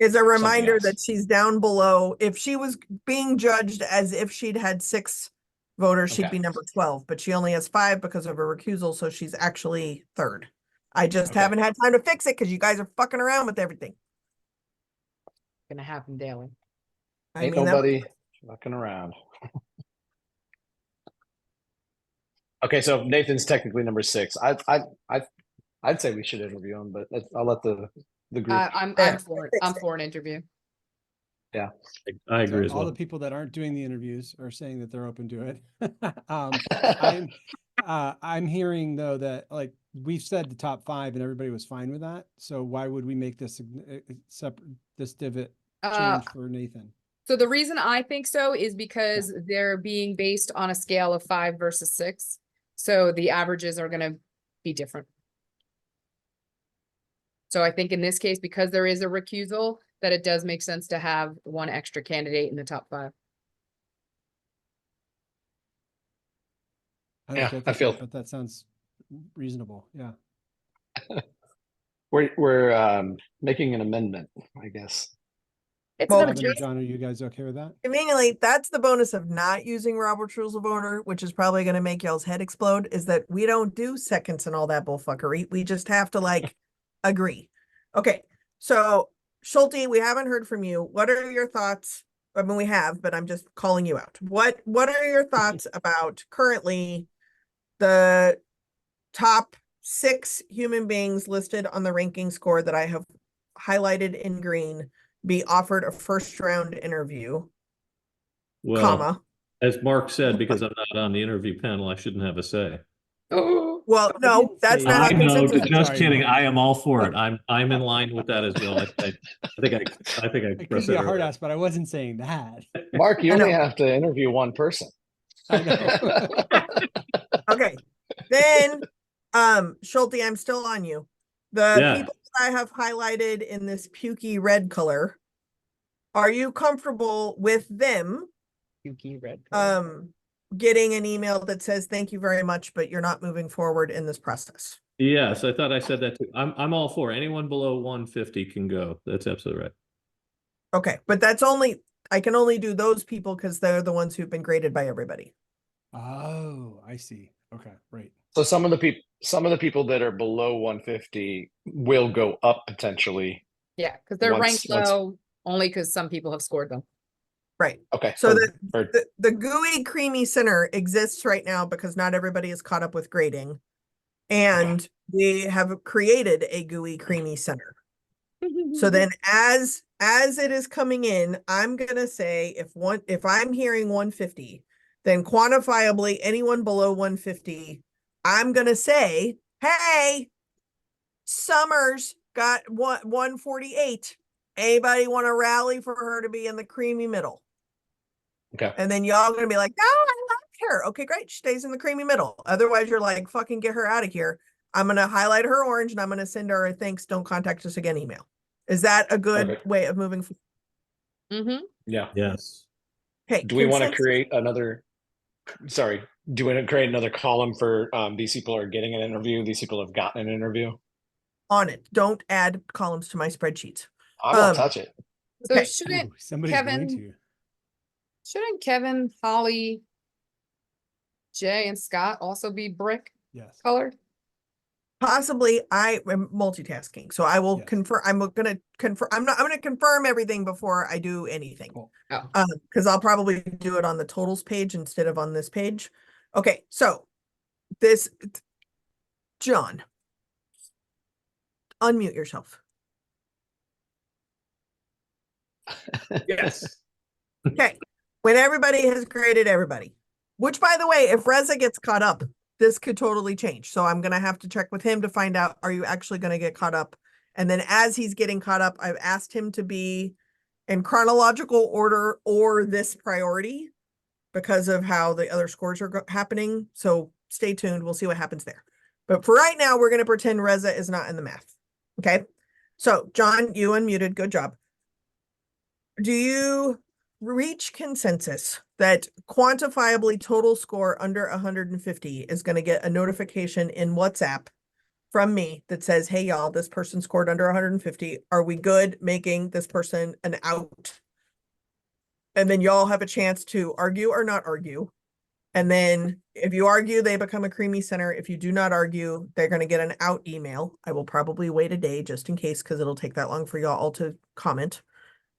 Is a reminder else. that she's down below. If she was being judged as if she'd had 6 voters, she'd Okay. be number 12, but she only has 5 because of her recusal. So she's actually 3rd. I just Okay. haven't had time to fix it because you guys are fucking around with everything. Gonna happen daily. I ain't mean, that- nobody fucking around. Okay, so Nathan's technically number 6. I'd say we should interview him, but I'll let the group. I'm There. for it. Fixed I'm it. for an interview. I agree as All well. the people that aren't doing the interviews are saying that they're open to it. I'm I'm hearing though that like we've said the top 5 and everybody was fine with that. So why would we make this separate this divot Uh, change for Nathan? So the reason I think so is because they're being based on a scale of 5 versus 6. So the averages are gonna be different. So I think in this case, because there is a recusal, that it does make sense to have one extra candidate in the top 5. I Yeah, don't I get feel- that, but that sounds reasonable. Yeah. We're making an amendment, I guess. It's Well, not a Robin or choice. John, are you guys okay with that? Conveniently, that's the bonus of not using Robert's Rules of Order, which is probably going to make y'all's head explode, is that we don't do seconds and all that bullfuckery. We just have to like agree. Okay, so Schulte, we haven't heard from you. What are your thoughts? I mean, we have, but I'm just calling you out. What are your thoughts about currently the top 6 human beings listed on the ranking score that I have highlighted in green be offered a first round interview, Well, comma. as Mark said, because I'm not on the interview panel, I shouldn't have a say. Oh, Well, no, didn't that's say not I how know, consensus. just Sorry, kidding. Mark. I am all for it. I'm in line with that as well. I think I It expressed could be it a hard earlier. ass, but I wasn't saying that. Mark, you I only know. have to interview one person. I know. Okay, then, Schulte, I'm still on you. The Yeah. people that I have highlighted in this pukey red color, are you comfortable with them, Yuki red. getting an email that says, thank you very much, but you're not moving forward in this process? Yes, I thought I said that too. I'm all for it. Anyone below 150 can go. That's absolutely right. Okay, but I can only do those people because they're the ones who've been graded by everybody. Oh, I see. Okay, right. So some of the people that are below 150 will go up potentially. Yeah, because they're Once- ranked low only because some people have scored them. Right. Okay. So or- the GUI creamy center exists right now because not everybody is caught up with grading. And we have created a GUI creamy center. So then as it is coming in, I'm gonna say if I'm hearing 150, then quantifiably anyone below 150, I'm gonna say, hey, Summers got 148. Anybody want to rally for her to be in the creamy middle? Okay. And then y'all gonna be like, no, I love her. Okay, great. She stays in the creamy middle. Otherwise, you're like, fucking get her out of here. I'm gonna highlight her orange and I'm gonna send her a thanks, don't contact us again email. Is that a good Perfect. way of moving forward? Mm-hmm. Yeah. Yes. Okay. Do we want to consensus create another? Sorry. Do we want to create another column for these people are getting an interview? These people have gotten an interview. on it? Don't add columns to my spreadsheets. I won't Um, touch it. So Okay. shouldn't Ooh, somebody's going Kevin- to. shouldn't Kevin, Holly, Jay, and Scott also be brick Yes. colored? Possibly, I am multitasking, so I will Yes. confirm. I'm gonna confirm. I'm gonna confirm everything before I do anything. Cool. Because I'll probably do it on the totals page instead of on this page. Okay, so this, John, unmute yourself. Yes. Okay. When everybody has graded everybody, which by the way, if Reza gets caught up, this could totally change. So I'm going to have to check with him to find out, are you actually going to get caught up? And then as he's getting caught up, I've asked him to be in chronological order or this priority because of how the other scores are happening. So stay tuned. We'll see what happens there. But for right now, we're going to pretend Reza is not in the math. Okay. So John, you unmuted. Good job. Do you reach consensus that quantifiably total score under 150 is going to get a notification in WhatsApp from me that says, hey, y'all, this person scored under 150. Are we good making this person an out? And then y'all have a chance to argue or not argue. And then if you argue, they become a creamy center. If you do not argue, they're going to get an out email. I will probably wait a day just in case, because it'll take that long for y'all all to comment.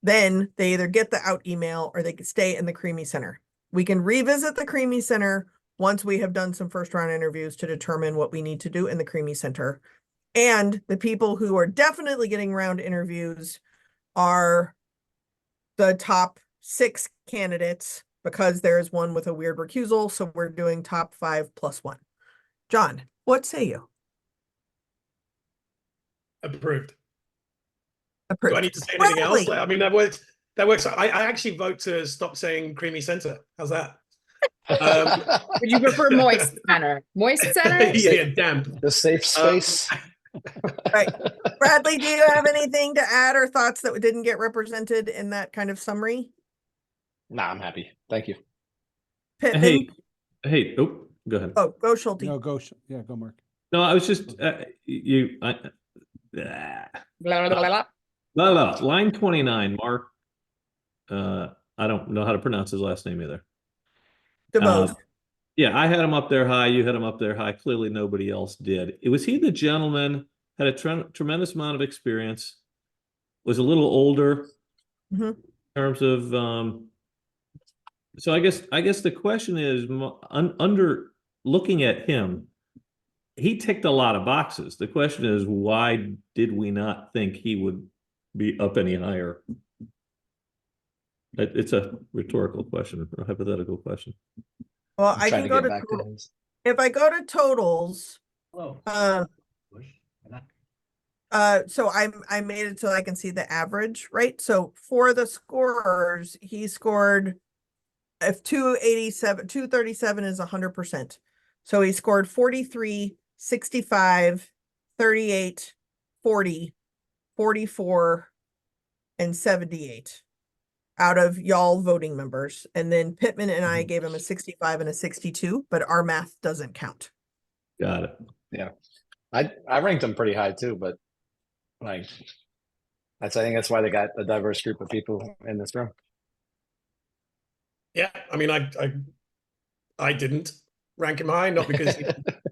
Then they either get the out email or they can stay in the creamy center. We can revisit the creamy center once we have done some first round interviews to determine what we need to do in the creamy center. And the people who are definitely getting round interviews are the top 6 candidates, because there's one with a weird recusal. So we're doing top 5 plus 1. John, what say you? Approved. Approved. Do I need to say anything else? Bradley. I mean, that works. That works. I actually vote to stop saying creamy center. How's that? Would you prefer moist center? Moist center? Yeah, damp. The safe space. Right. Bradley, do you have anything to add or thoughts that didn't get represented in that kind of summary? Nah, I'm happy. Thank you. Pittman? Hey, oh, go ahead. Oh, go Schulte. No, go, yeah, go Mark. No, I was just, Blah, blah, blah, blah. no, line 29, Mark. I don't know how to pronounce his last name either. DeVos. Yeah, I had him up there high. You had him up there high. Clearly, nobody else did. Was he the gentleman, had a tremendous amount of experience, was a little older Mhm. in terms of, so I guess the question is, under looking at him, he ticked a lot of boxes. The question is, why did we not think he would be up any higher? It's a rhetorical question, a hypothetical question. Well, I'm I trying can to go get to back to total. his- If I go to totals, so I made it so I can see the average, right? So for the scorers, he scored, if 237 is 100%. So he scored 43, 65, 38, 40, 44, and 78 out of y'all voting members. And then Pittman and I gave him a 65 and a 62, but our math doesn't count. Got it. I ranked them pretty high too, but like I think that's why they got a diverse group of people in this room. Yeah, I mean, I didn't rank him high, not because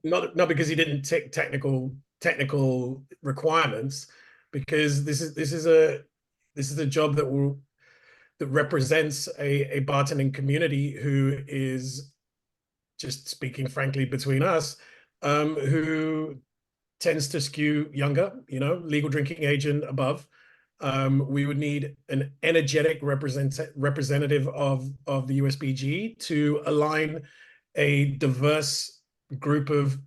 not because he didn't tick technical requirements, because this is a job that represents a bartending community who is, just speaking frankly between us, who tends to skew younger, legal drinking age and above. We would need an energetic representative of the USBG to align a diverse group of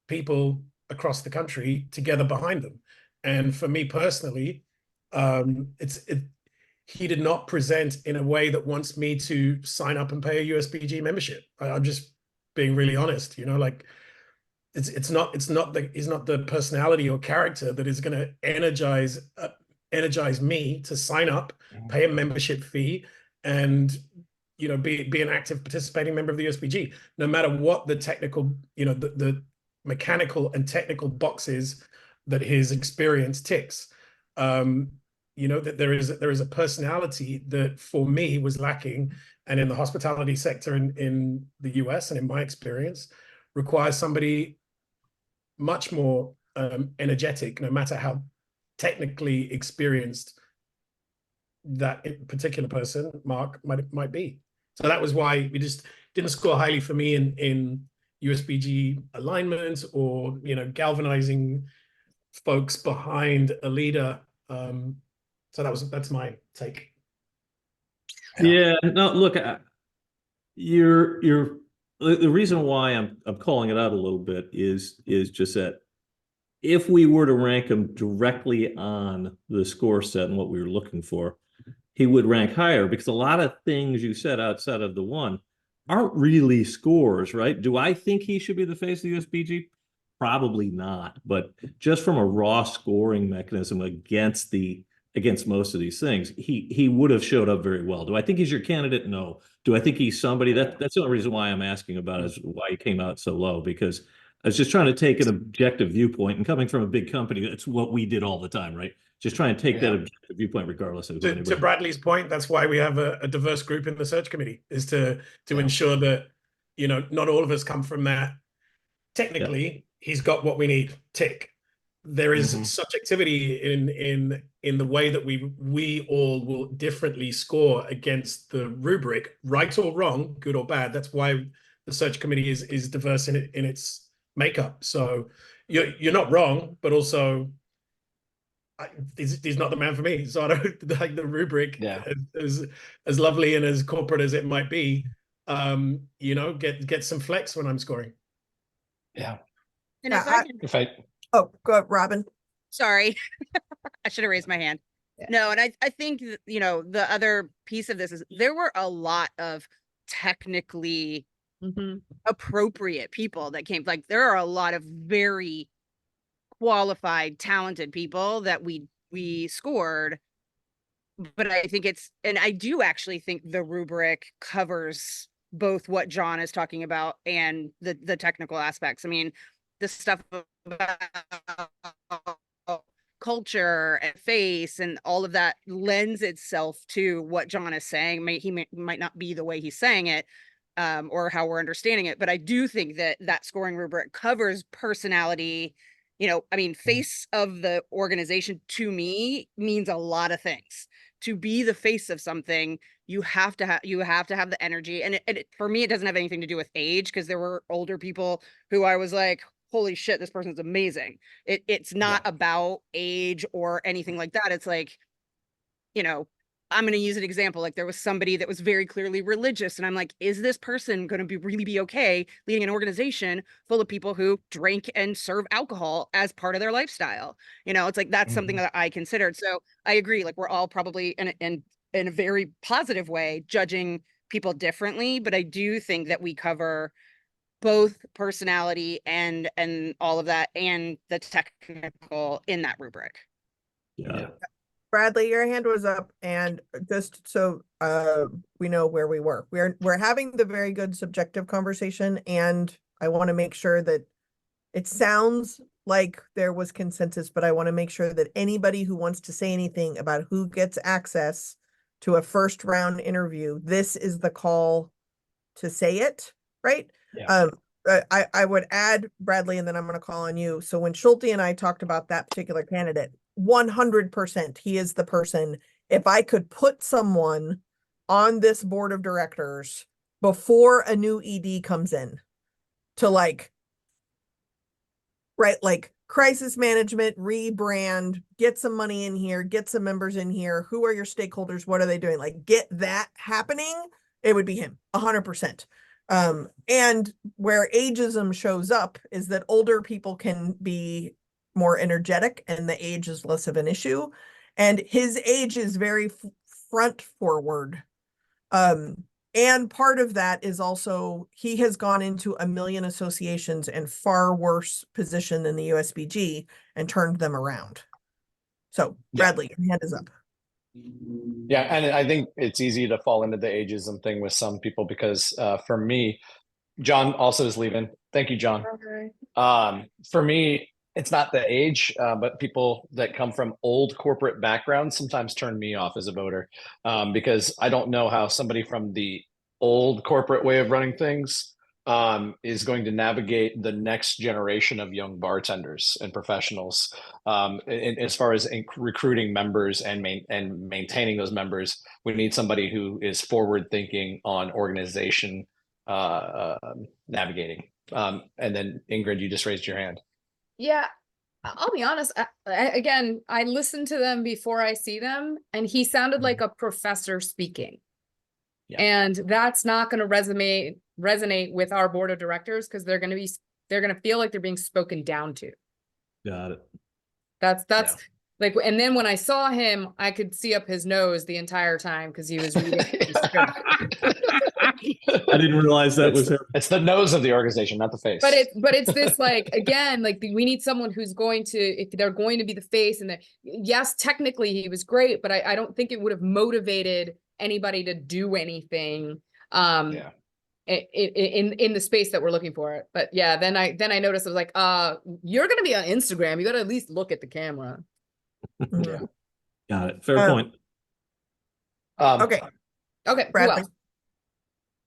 people across the country together behind them. And for me personally, he did not present in a way that wants me to sign up and pay a USBG membership. I'm just being really honest, like he's not the personality or character that is going to energize me to sign up, pay a membership fee, and be an active participating member of the USBG, no matter what the technical, the mechanical and technical boxes that his experience ticks. That there is a personality that for me was lacking, and in the hospitality sector in the US and in my experience requires somebody much more energetic, no matter how technically experienced that particular person, Mark, might be. So that was why we just didn't score highly for me in USBG alignment or galvanizing folks behind a leader. So that's my take. Yeah, no, look, you're the reason why I'm calling it out a little bit is just that if we were to rank him directly on the score set and what we were looking for, he would rank higher because a lot of things you said outside of the one aren't really scores, right? Do I think he should be the face of the USBG? Probably not, but just from a raw scoring mechanism against most of these things, he would have showed up very well. Do I think he's your candidate? No. Do I think he's somebody that's the only reason why I'm asking about is why he came out so low, because I was just trying to take an objective viewpoint, and coming from a big company, that's what we did all the time, right? Just try and take that objective viewpoint regardless of who To anybody. Bradley's point, that's why we have a diverse group in the search committee, is to ensure that, you know, not all of us come from that. Technically, he's got what we need. Tick. There is subjectivity in the way that we all will differently score against the rubric, right or wrong, good or bad. That's why the search committee is diverse in its makeup. So you're not wrong, but also he's not the man for me. So I don't like the rubric, as lovely and as corporate as it might be. You know, get some flex when I'm scoring. Yeah. And Yeah, if I can, Oh, go ahead, Robin. sorry, I should have raised my hand. Yeah. No, and I think, you know, the other piece of this is there were a lot of technically appropriate people that came. Like, there are a lot of very qualified, talented people that we scored. But I think and I do actually think the rubric covers both what John is talking about and the technical aspects. I mean, the stuff about culture and face and all of that lends itself to what John is saying. He might not be the way he's saying it, or how we're understanding it, but I do think that scoring rubric covers personality. You know, I mean, face of the organization to me means a lot of things. To be the face of something, you have to have the energy, and for me, it doesn't have anything to do with age, because there were older people who I was like, holy shit, this person's amazing. It's not about age or anything like that. It's like, you know, I'm going to use an example. Like, there was somebody that was very clearly religious, and I'm like, is this person going to really be okay leading an organization full of people who drink and serve alcohol as part of their lifestyle? You know, it's like, that's something that I considered. So I agree. Like, we're all probably in a very positive way judging people differently, but I do think that we cover both personality and all of that and the technical in that rubric. Yeah. Bradley, your hand was up, and just so we know where we were. We're having the very good subjective conversation, and I want to make sure that it sounds like there was consensus, but I want to make sure that anybody who wants to say anything about who gets access to a first round interview, this is the call to say it, right? Yeah. I would add, Bradley, and then I'm going to call on you. So when Schulte and I talked about that particular candidate, 100%, he is the person. If I could put someone on this board of directors before a new ED comes in to like crisis management, rebrand, get some money in here, get some members in here. Who are your stakeholders? What are they doing? Like, get that happening. It would be him 100%. And where ageism shows up is that older people can be more energetic and the age is less of an issue. And his age is very front forward. And part of that is also he has gone into a million associations and far worse position than the USBG and turned them around. So Bradley, your hand is up. Yeah, and I think it's easy to fall into the ageism thing with some people because for me, John also is leaving. Thank you, John. For me, it's not the age, but people that come from old corporate backgrounds sometimes turn me off as a voter because I don't know how somebody from the old corporate way of running things is going to navigate the next generation of young bartenders and professionals. As far as recruiting members and maintaining those members, we need somebody who is forward thinking on organization navigating. And then Ingrid, you just raised your hand. Yeah, I'll be honest, again, I listen to them before I see them, and he sounded like a professor speaking. Yeah. And that's not gonna resonate with our board of directors, because they're gonna feel like they're being spoken down to. Got it. That's like, and then when I saw him, I could see up his nose the entire time because he was reading. his script. I didn't realize that was It's the nose of the organization, not the face. But it's this, like, again, like, we need someone who's going to, if they're going to be the face, and yes, technically he was great, but I don't think it would have motivated anybody to do anything Yeah. in the space that we're looking for. But yeah, then I noticed, I was like, you're gonna be on Instagram, you gotta at least look at the camera. Yeah. Got it. Fair point. Okay, Okay, who Bradley. else?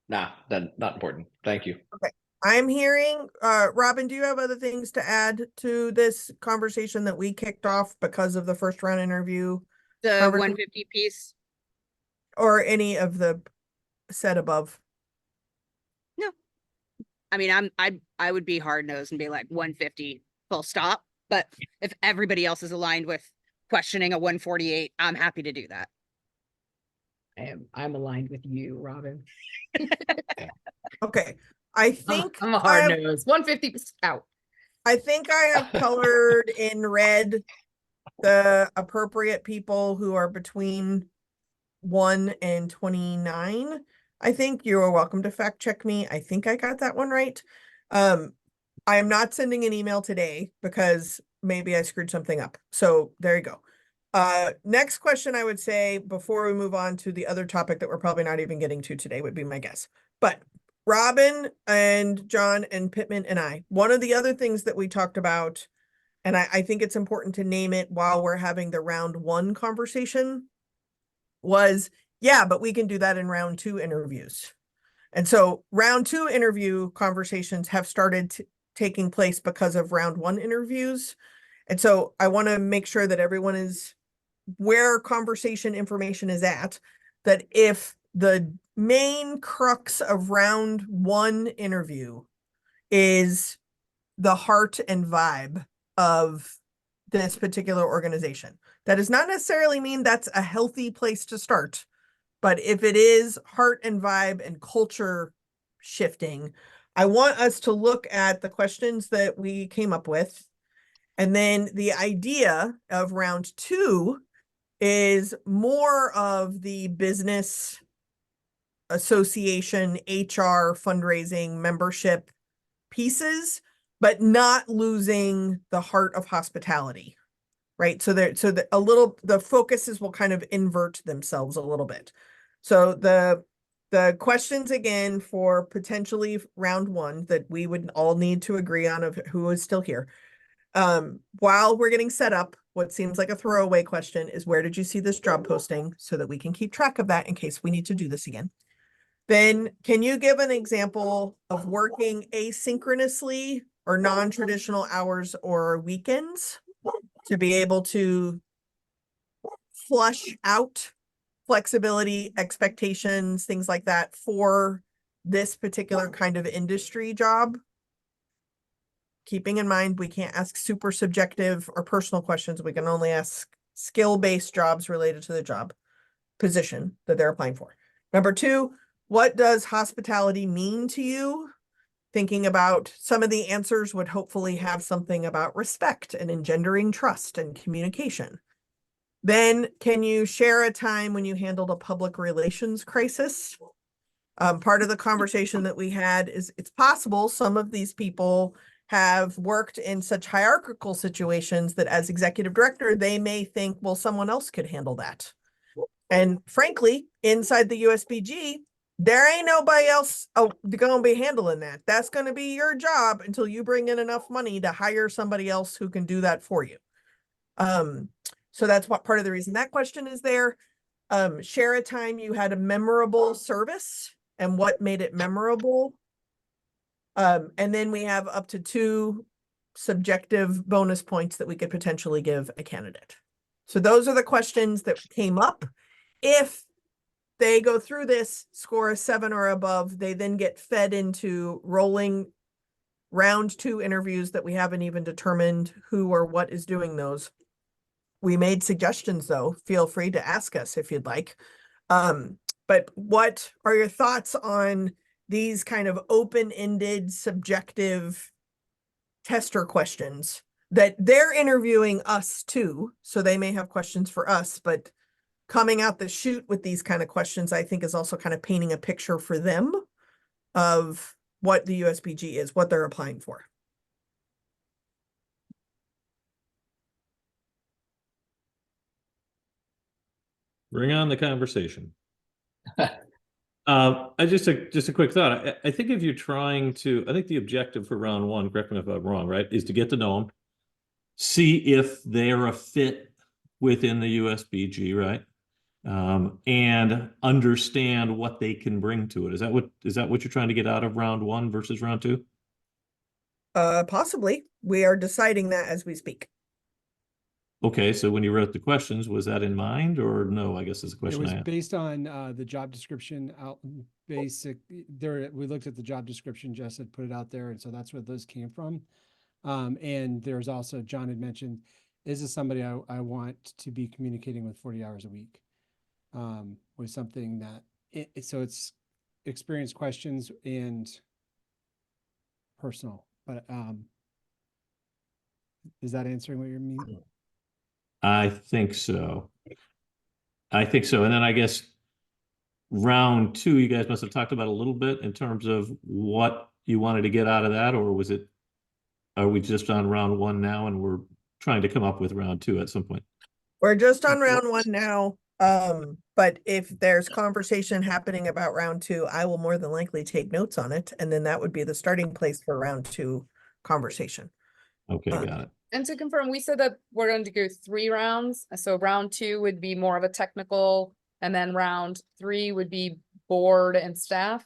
Nah, then not important. Thank you. I'm hearing, Robin, do you have other things to add to this conversation that we kicked off because of the first round interview, The Conversation- 150 piece. or any of the said above? I mean, I would be hard nosed and be like 150 full stop. But if everybody else is aligned with questioning a 148, I'm happy to do that. I'm aligned with you, Robin. Okay, I think I'm a I hard have- nose. 150 out. I think I have colored in red the appropriate people who are between 1 and 29. I think you are welcome to fact check me. I think I got that one right. I am not sending an email today because maybe I screwed something up. So there you go. Next question I would say before we move on to the other topic that we're probably not even getting to today would be my guess. But Robin and John and Pittman and I, one of the other things that we talked about, and I think it's important to name it while we're having the round 1 conversation, was, yeah, but we can do that in round 2 interviews. And so round 2 interview conversations have started taking place because of round 1 interviews. And so I want to make sure that everyone is where conversation information is at, that if the main crux of round 1 interview is the heart and vibe of this particular organization, that does not necessarily mean that's a healthy place to start. But if it is heart and vibe and culture shifting, I want us to look at the questions that we came up with. And then the idea of round 2 is more of the business association, HR, fundraising, membership pieces, but not losing the heart of hospitality, right? So the focuses will kind of invert themselves a little bit. So the questions again for potentially round 1 that we would all need to agree on of who is still here. While we're getting set up, what seems like a throwaway question is, where did you see this job posting, so that we can keep track of that in case we need to do this again. Then can you give an example of working asynchronously or non-traditional hours or weekends to be able to flush out flexibility, expectations, things like that for this particular kind of industry job? Keeping in mind, we can't ask super subjective or personal questions. We can only ask skill-based jobs related to the job position that they're applying for. Number 2, what does hospitality mean to you? Thinking about some of the answers would hopefully have something about respect and engendering trust and communication. Then can you share a time when you handled a public relations crisis? Part of the conversation that we had is it's possible some of these people have worked in such hierarchical situations that as executive director, they may think, well, someone else could handle that. And frankly, inside the USBG, there ain't nobody else gonna be handling that. That's gonna be your job until you bring in enough money to hire somebody else who can do that for you. So that's what part of the reason that question is there. Share a time you had a memorable service and what made it memorable. And then we have up to 2 subjective bonus points that we could potentially give a candidate. So those are the questions that came up. If they go through this, score a 7 or above, they then get fed into rolling round 2 interviews that we haven't even determined who or what is doing those. We made suggestions though. Feel free to ask us if you'd like. But what are your thoughts on these kind of open-ended, subjective tester questions that they're interviewing us too? So they may have questions for us, but coming out the chute with these kind of questions, I think is also kind of painting a picture for them of what the USPG is, what they're applying for. Bring on the conversation. Just a quick thought. I think if you're trying to, I think the objective for round 1, correct me if I'm wrong, right, is to get to know them, see if they're a fit within the USBG, right? And understand what they can bring to it. Is that what you're trying to get out of round 1 versus round 2? Possibly. We are deciding that as we speak. Okay, so when you wrote the questions, was that in mind or no? I guess is the It question was I asked. based on the job description out basic there. We looked at the job description, Jess had put it out there. And so that's where those came from. And there's also, John had mentioned, is this somebody I want to be communicating with 40 hours a week? Was something that, so it's experience questions and personal, but is that answering what you're meaning? I think so. And then I guess round 2, you guys must have talked about a little bit in terms of what you wanted to get out of that, or are we just on round 1 now and we're trying to come up with round 2 at some point? We're just on round 1 now. But if there's conversation happening about round 2, I will more than likely take notes on it. And then that would be the starting place for round 2 conversation. Okay, got it. And to confirm, we said that we're going to go 3 rounds. So round 2 would be more of a technical, and then round 3 would be board and staff.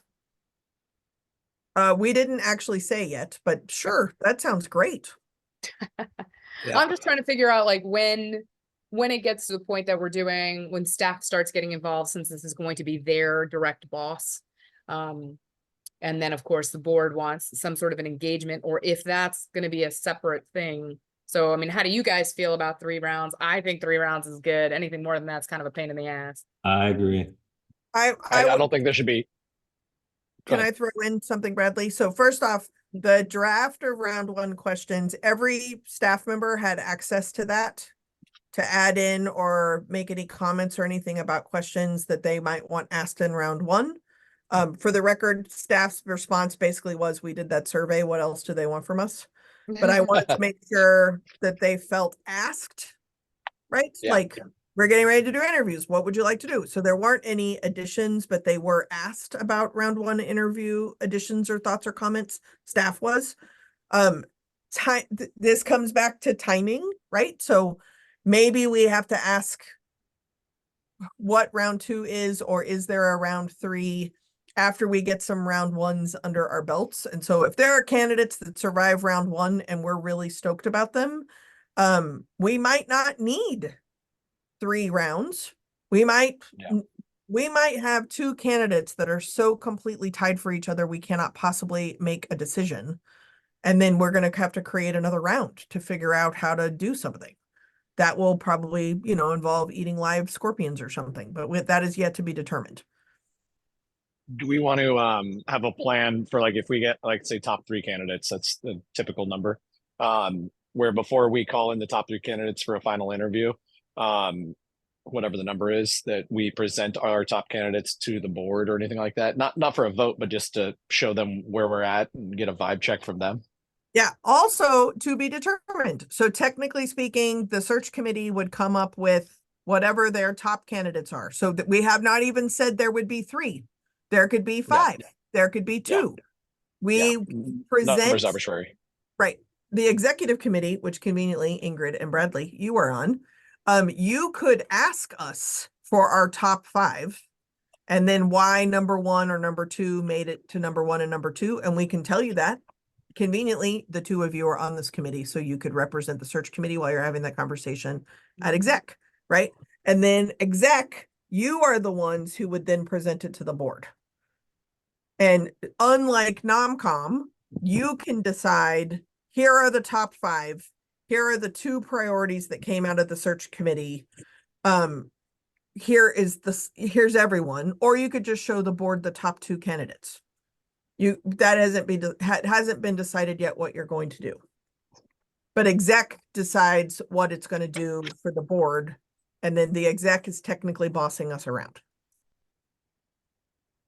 We didn't actually say yet, but sure, that sounds great. Yeah. I'm just trying to figure out like when it gets to the point that when staff starts getting involved, since this is going to be their direct boss. And then of course the board wants some sort of an engagement, or if that's going to be a separate thing. So, I mean, how do you guys feel about 3 rounds? I think 3 rounds is good. Anything more than that's kind of a pain in the ass. I agree. I would- don't think there should be. Go Can I ahead. throw in something, Bradley? So first off, the draft of round 1 questions, every staff member had access to that to add in or make any comments or anything about questions that they might want asked in round 1. For the record, staff's response basically was, we did that survey. What else do they want from us? But I wanted to make sure that they felt asked, right? Yeah. Like, we're getting ready to do interviews. What would you like to do? So there weren't any additions, but they were asked about round 1 interview additions or thoughts or comments. Staff was. This comes back to timing, right? So maybe we have to ask what round 2 is, or is there a round 3 after we get some round 1s under our belts? And so if there are candidates that survive round 1 and we're really stoked about them, we might not need 3 rounds. We might have 2 candidates that are so completely tied for each other we cannot possibly make a decision. And then we're going to have to create another round to figure out how to do something. That will probably, involve eating live scorpions or something, but that is yet to be determined. Do we want to have a plan for, like, if we get, like, say, top 3 candidates, that's the typical number, where before we call in the top 3 candidates for a final interview, whatever the number is, that we present our top candidates to the board or anything like that, not for a vote, but just to show them where we're at and get a vibe check from them? Yeah, also to be determined. So technically speaking, the search committee would come up with whatever their top candidates are. So that we have not even said there would be 3. There could be 5. There could be 2. We present Numbers arbitrary. Right. The executive committee, which conveniently Ingrid and Bradley, you are on. You could ask us for our top 5 and then why number 1 or number 2 made it to number 1 and number 2. And we can tell you that. Conveniently, the 2 of you are on this committee, so you could represent the search committee while you're having that conversation at exec, right? And then exec, you are the ones who would then present it to the board. And unlike NomCom, you can decide, here are the top 5. Here are the 2 priorities that came out of the search committee. Here's everyone, or you could just show the board the top 2 candidates. That hasn't been decided yet what you're going to do. But exec decides what it's going to do for the board, and then the exec is technically bossing us around.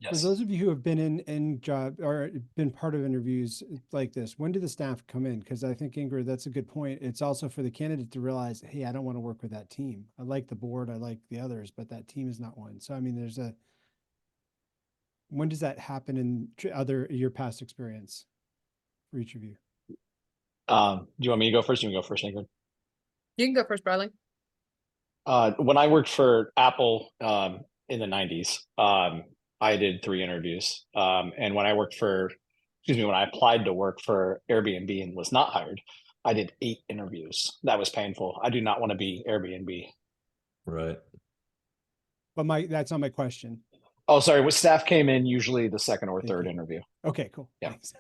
For Yes. those of you who have been in job or been part of interviews like this, when do the staff come in? Because I think, Ingrid, that's a good point. It's also for the candidate to realize, hey, I don't want to work with that team. I like the board, I like the others, but that team is not one. So, I mean, when does that happen in your past experience for each of you? Do you want me to go first? You can go first, Ingrid. You can go first, Bradley. When I worked for Apple in the 90s, I did 3 interviews. And when I applied to work for Airbnb and was not hired, I did 8 interviews. That was painful. I do not want to be Airbnb. Right. But that's not my question. Oh, sorry. What staff came in usually the second or Thank third you. interview. Okay, cool. Yeah. Thanks.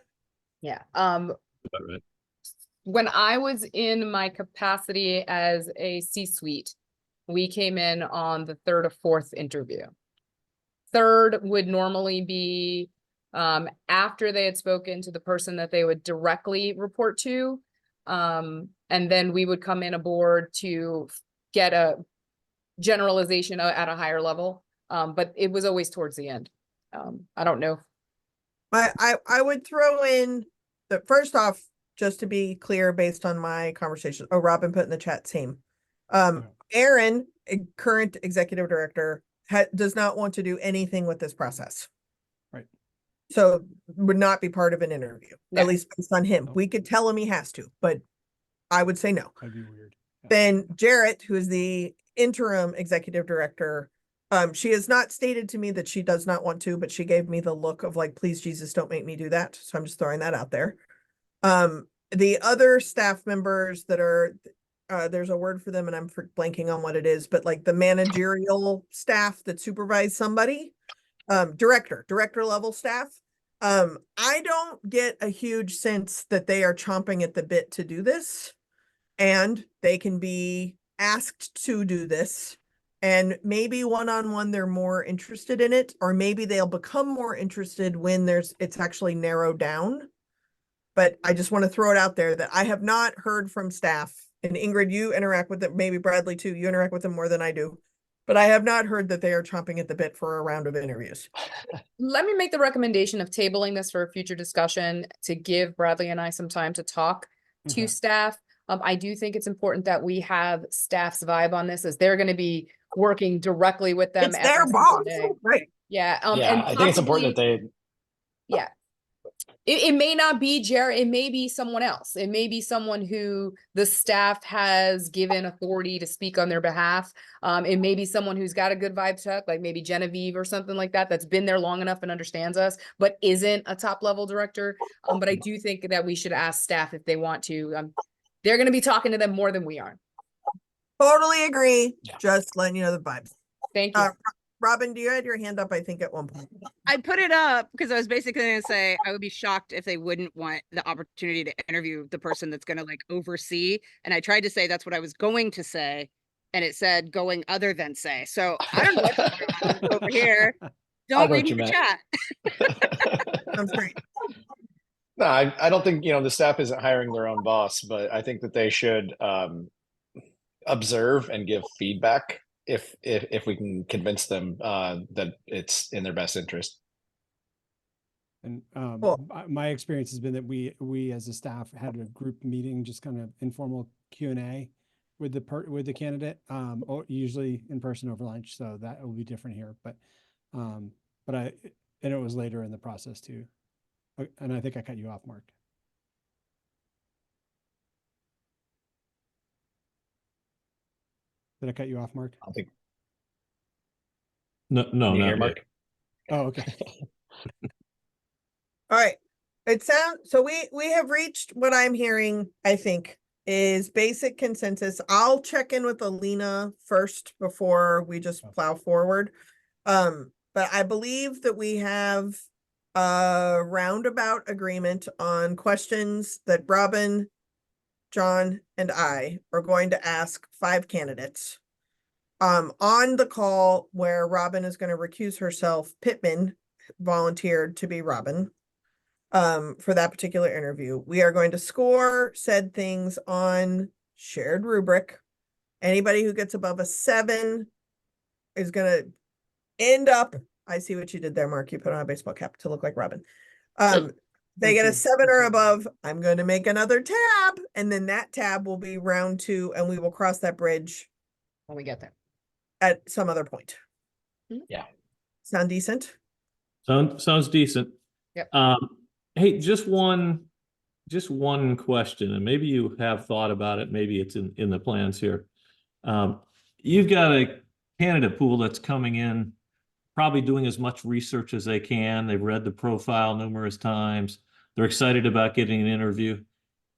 Yeah. About right. When I was in my capacity as a C-suite, we came in on the 3rd or 4th interview. 3rd would normally be after they had spoken to the person that they would directly report to. And then we would come in aboard to get a generalization at a higher level. But it was always towards the end. I don't know. I would throw in the first off, just to be clear, based on my conversation. Oh, Robin put in the chat, same. Aaron, current executive director, does not want to do anything with this process. Right. So would not be part of an interview, Yeah. at least based on him. No. We could tell him he has to, but I would say no. That'd be weird. Yeah. Then Jarrett, who is the interim executive director, she has not stated to me that she does not want to, but she gave me the look of like, please, Jesus, don't make me do that. So I'm just throwing that out there. The other staff members that are, there's a word for them and I'm blanking on what it is, but like the managerial staff that supervise somebody, director level staff. I don't get a huge sense that they are chomping at the bit to do this, and they can be asked to do this. And maybe one-on-one, they're more interested in it, or maybe they'll become more interested when it's actually narrowed down. But I just want to throw it out there that I have not heard from staff, and Ingrid, you interact with them, maybe Bradley too, you interact with them more than I do, but I have not heard that they are chomping at the bit for a round of interviews. Let me make the recommendation of tabling this for a future discussion to give Bradley and I some time to talk to Okay. staff. I do think it's important that we have staff's vibe on this, as they're going to be working directly with them. It's every their single boss, day. right? Yeah. Yeah, and I think it's important that possibly- they Yeah. It may not be Jared, it may be someone else. It may be someone who the staff has given authority to speak on their behalf. It may be someone who's got a good vibe check, like maybe Genevieve or something like that, that's been there long enough and understands us, but isn't a top level director. But I do think that we should ask staff if they want to. They're going to be talking to them more than we are. Totally agree. Yeah. Just letting you know the vibes. Thank you. Robin, do you had your hand up, I think, at one point? I put it up because I was basically going to say I would be shocked if they wouldn't want the opportunity to interview the person that's going to like oversee. And I tried to say that's what I was going to say, and it said going other than say. So I don't know what's going on over here. Don't know read what you the meant. chat. Sounds great. No, I don't think, the staff isn't hiring their own boss, but I think that they should observe and give feedback if we can convince them that it's in their best interest. And Cool. my experience has been that we as a staff had a group meeting, just kind of informal Q&A with the candidate, or usually in person over lunch. So that will be different here, but it was later in the process too. And I think I cut you off, Mark. Did I cut you off, Mark? I don't think. No, Can you hear, not Mark? yet. Oh, okay. All right. So we have reached what I'm hearing, I think, is basic consensus. I'll check in with Alina first before we just plow forward. But I believe that we have a roundabout agreement on questions that Robin, John, and I are going to ask 5 candidates. On the call where Robin is going to recuse herself, Pittman volunteered to be Robin for that particular interview. We are going to score said things on shared rubric. Anybody who gets above a 7 is going to end up, I see what you did there, Mark. You put on a baseball cap to look like Robin. They get a 7 or above, I'm going to make another tab, and then that tab will be round 2, and we will cross that bridge When we get there. at some other point. Yeah. Sound decent? Sounds decent. Yep. Hey, just one question, and maybe you have thought about it, maybe it's in the plans here. You've got a candidate pool that's coming in, probably doing as much research as they can. They've read the profile numerous times. They're excited about getting an interview.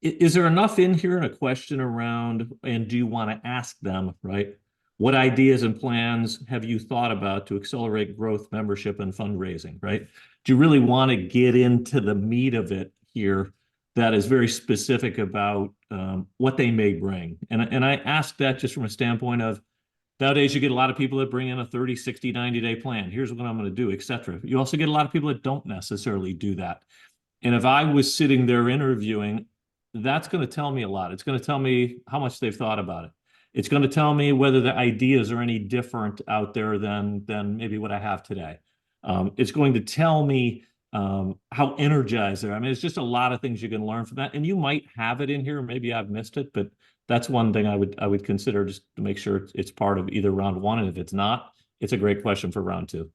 Is there enough in here and a question around, and do you want to ask them, right? What ideas and plans have you thought about to accelerate growth, membership, and fundraising, right? Do you really want to get into the meat of it here that is very specific about what they may bring? And I ask that just from a standpoint of, nowadays you get a lot of people that bring in a 30, 60, 90-day plan. Here's what I'm going to do, etc. You also get a lot of people that don't necessarily do that. And if I was sitting there interviewing, that's going to tell me a lot. It's going to tell me how much they've thought about it. It's going to tell me whether the ideas are any different out there than maybe what I have today. It's going to tell me how energized they are. I mean, it's just a lot of things you can learn from that. And you might have it in here, maybe I've missed it, but that's one thing I would consider, just to make sure it's part of either round 1. And if it's not, it's a great question for round 2.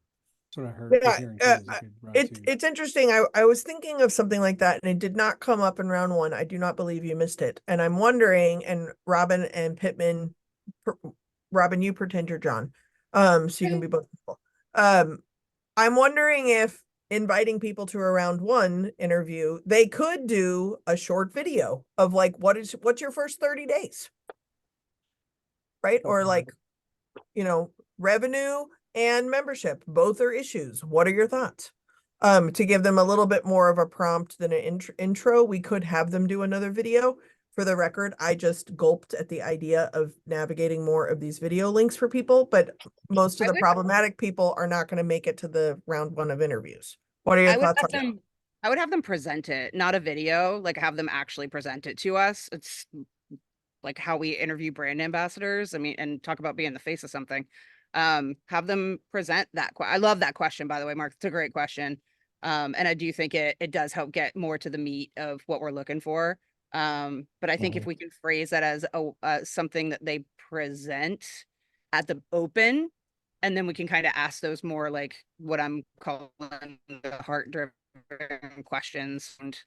That's what I heard. Yeah, hearing too, is a good round two. It's interesting. I was thinking of something like that, and it did not come up in round 1. I do not believe you missed it. And I'm wondering, and Robin and Pittman, Robin, you pretend you're John, so you can be both people. I'm wondering if inviting people to a round 1 interview, they could do a short video of like, what's your first 30 days? Right? Or like, revenue and membership, both are issues. What are your thoughts? To give them a little bit more of a prompt than an intro, we could have them do another video. For the record, I just gulped at the idea of navigating more of these video links for people, but most of the problematic people are not going to make it to the round 1 of interviews. What are your thoughts on that? I would have them present it, not a video, like have them actually present it to us. It's like how we interview brand ambassadors. I mean, and talk about being the face of something. Have them present that. I love that question, by the way, Mark. It's a great question. And I do think it does help get more to the meat of what we're looking for. But I think if we can phrase that as something that they present at the open, and then we can kind of ask those more like what I'm calling the heart-driven questions and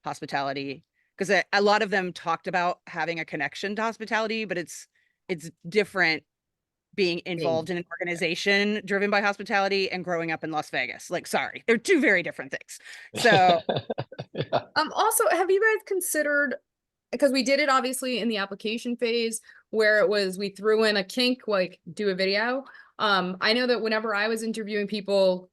hospitality, because a lot of them talked about having a connection to hospitality, but it's different being involved in an organization driven by hospitality and growing up in Las Vegas. Like, sorry, they're 2 very different things. So Also, have you guys considered, because we did it obviously in the application phase where it was, we threw in a kink, like do a video. I know that whenever I was interviewing people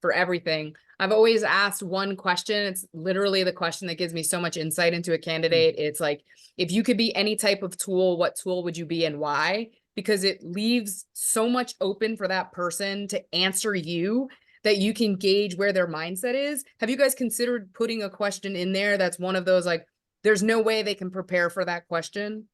for everything, I've always asked one question. It's literally the question that gives me so much insight into a candidate. It's like, if you could be any type of tool, what tool would you be and why? Because it leaves so much open for that person to answer you that you can gauge where their mindset is. Have you guys considered putting a question in there that's one of those, like, there's no way they can prepare for that question?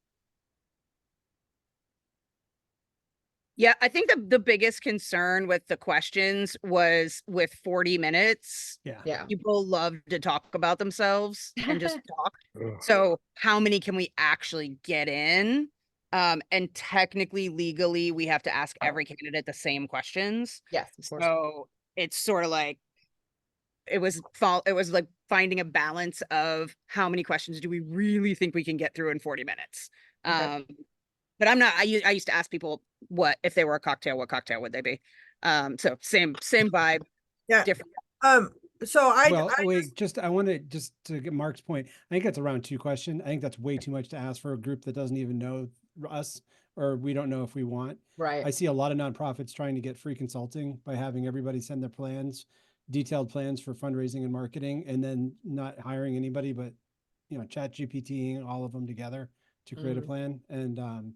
yeah, I think the biggest concern with the questions was with 40 minutes. Yeah. People love to talk about themselves and just talk. So how many can we actually get in? And technically, legally, we have to ask every candidate the same questions. Yes, of course. So it's sort of like, it was like finding a balance of how many questions do we really think we can get through in 40 minutes. Okay. But I used to ask people what if they were a cocktail, what cocktail would they be? So same vibe. Yeah. Different. So I want to get Mark's point. I think that's a round 2 question. I think that's way too much to ask for a group that doesn't even know us, or we don't know if we want. Right. I see a lot of nonprofits trying to get free consulting by having everybody send their plans detailed plans for fundraising and marketing, and then not hiring anybody, but, chat GPTing all of them together to create a plan. And,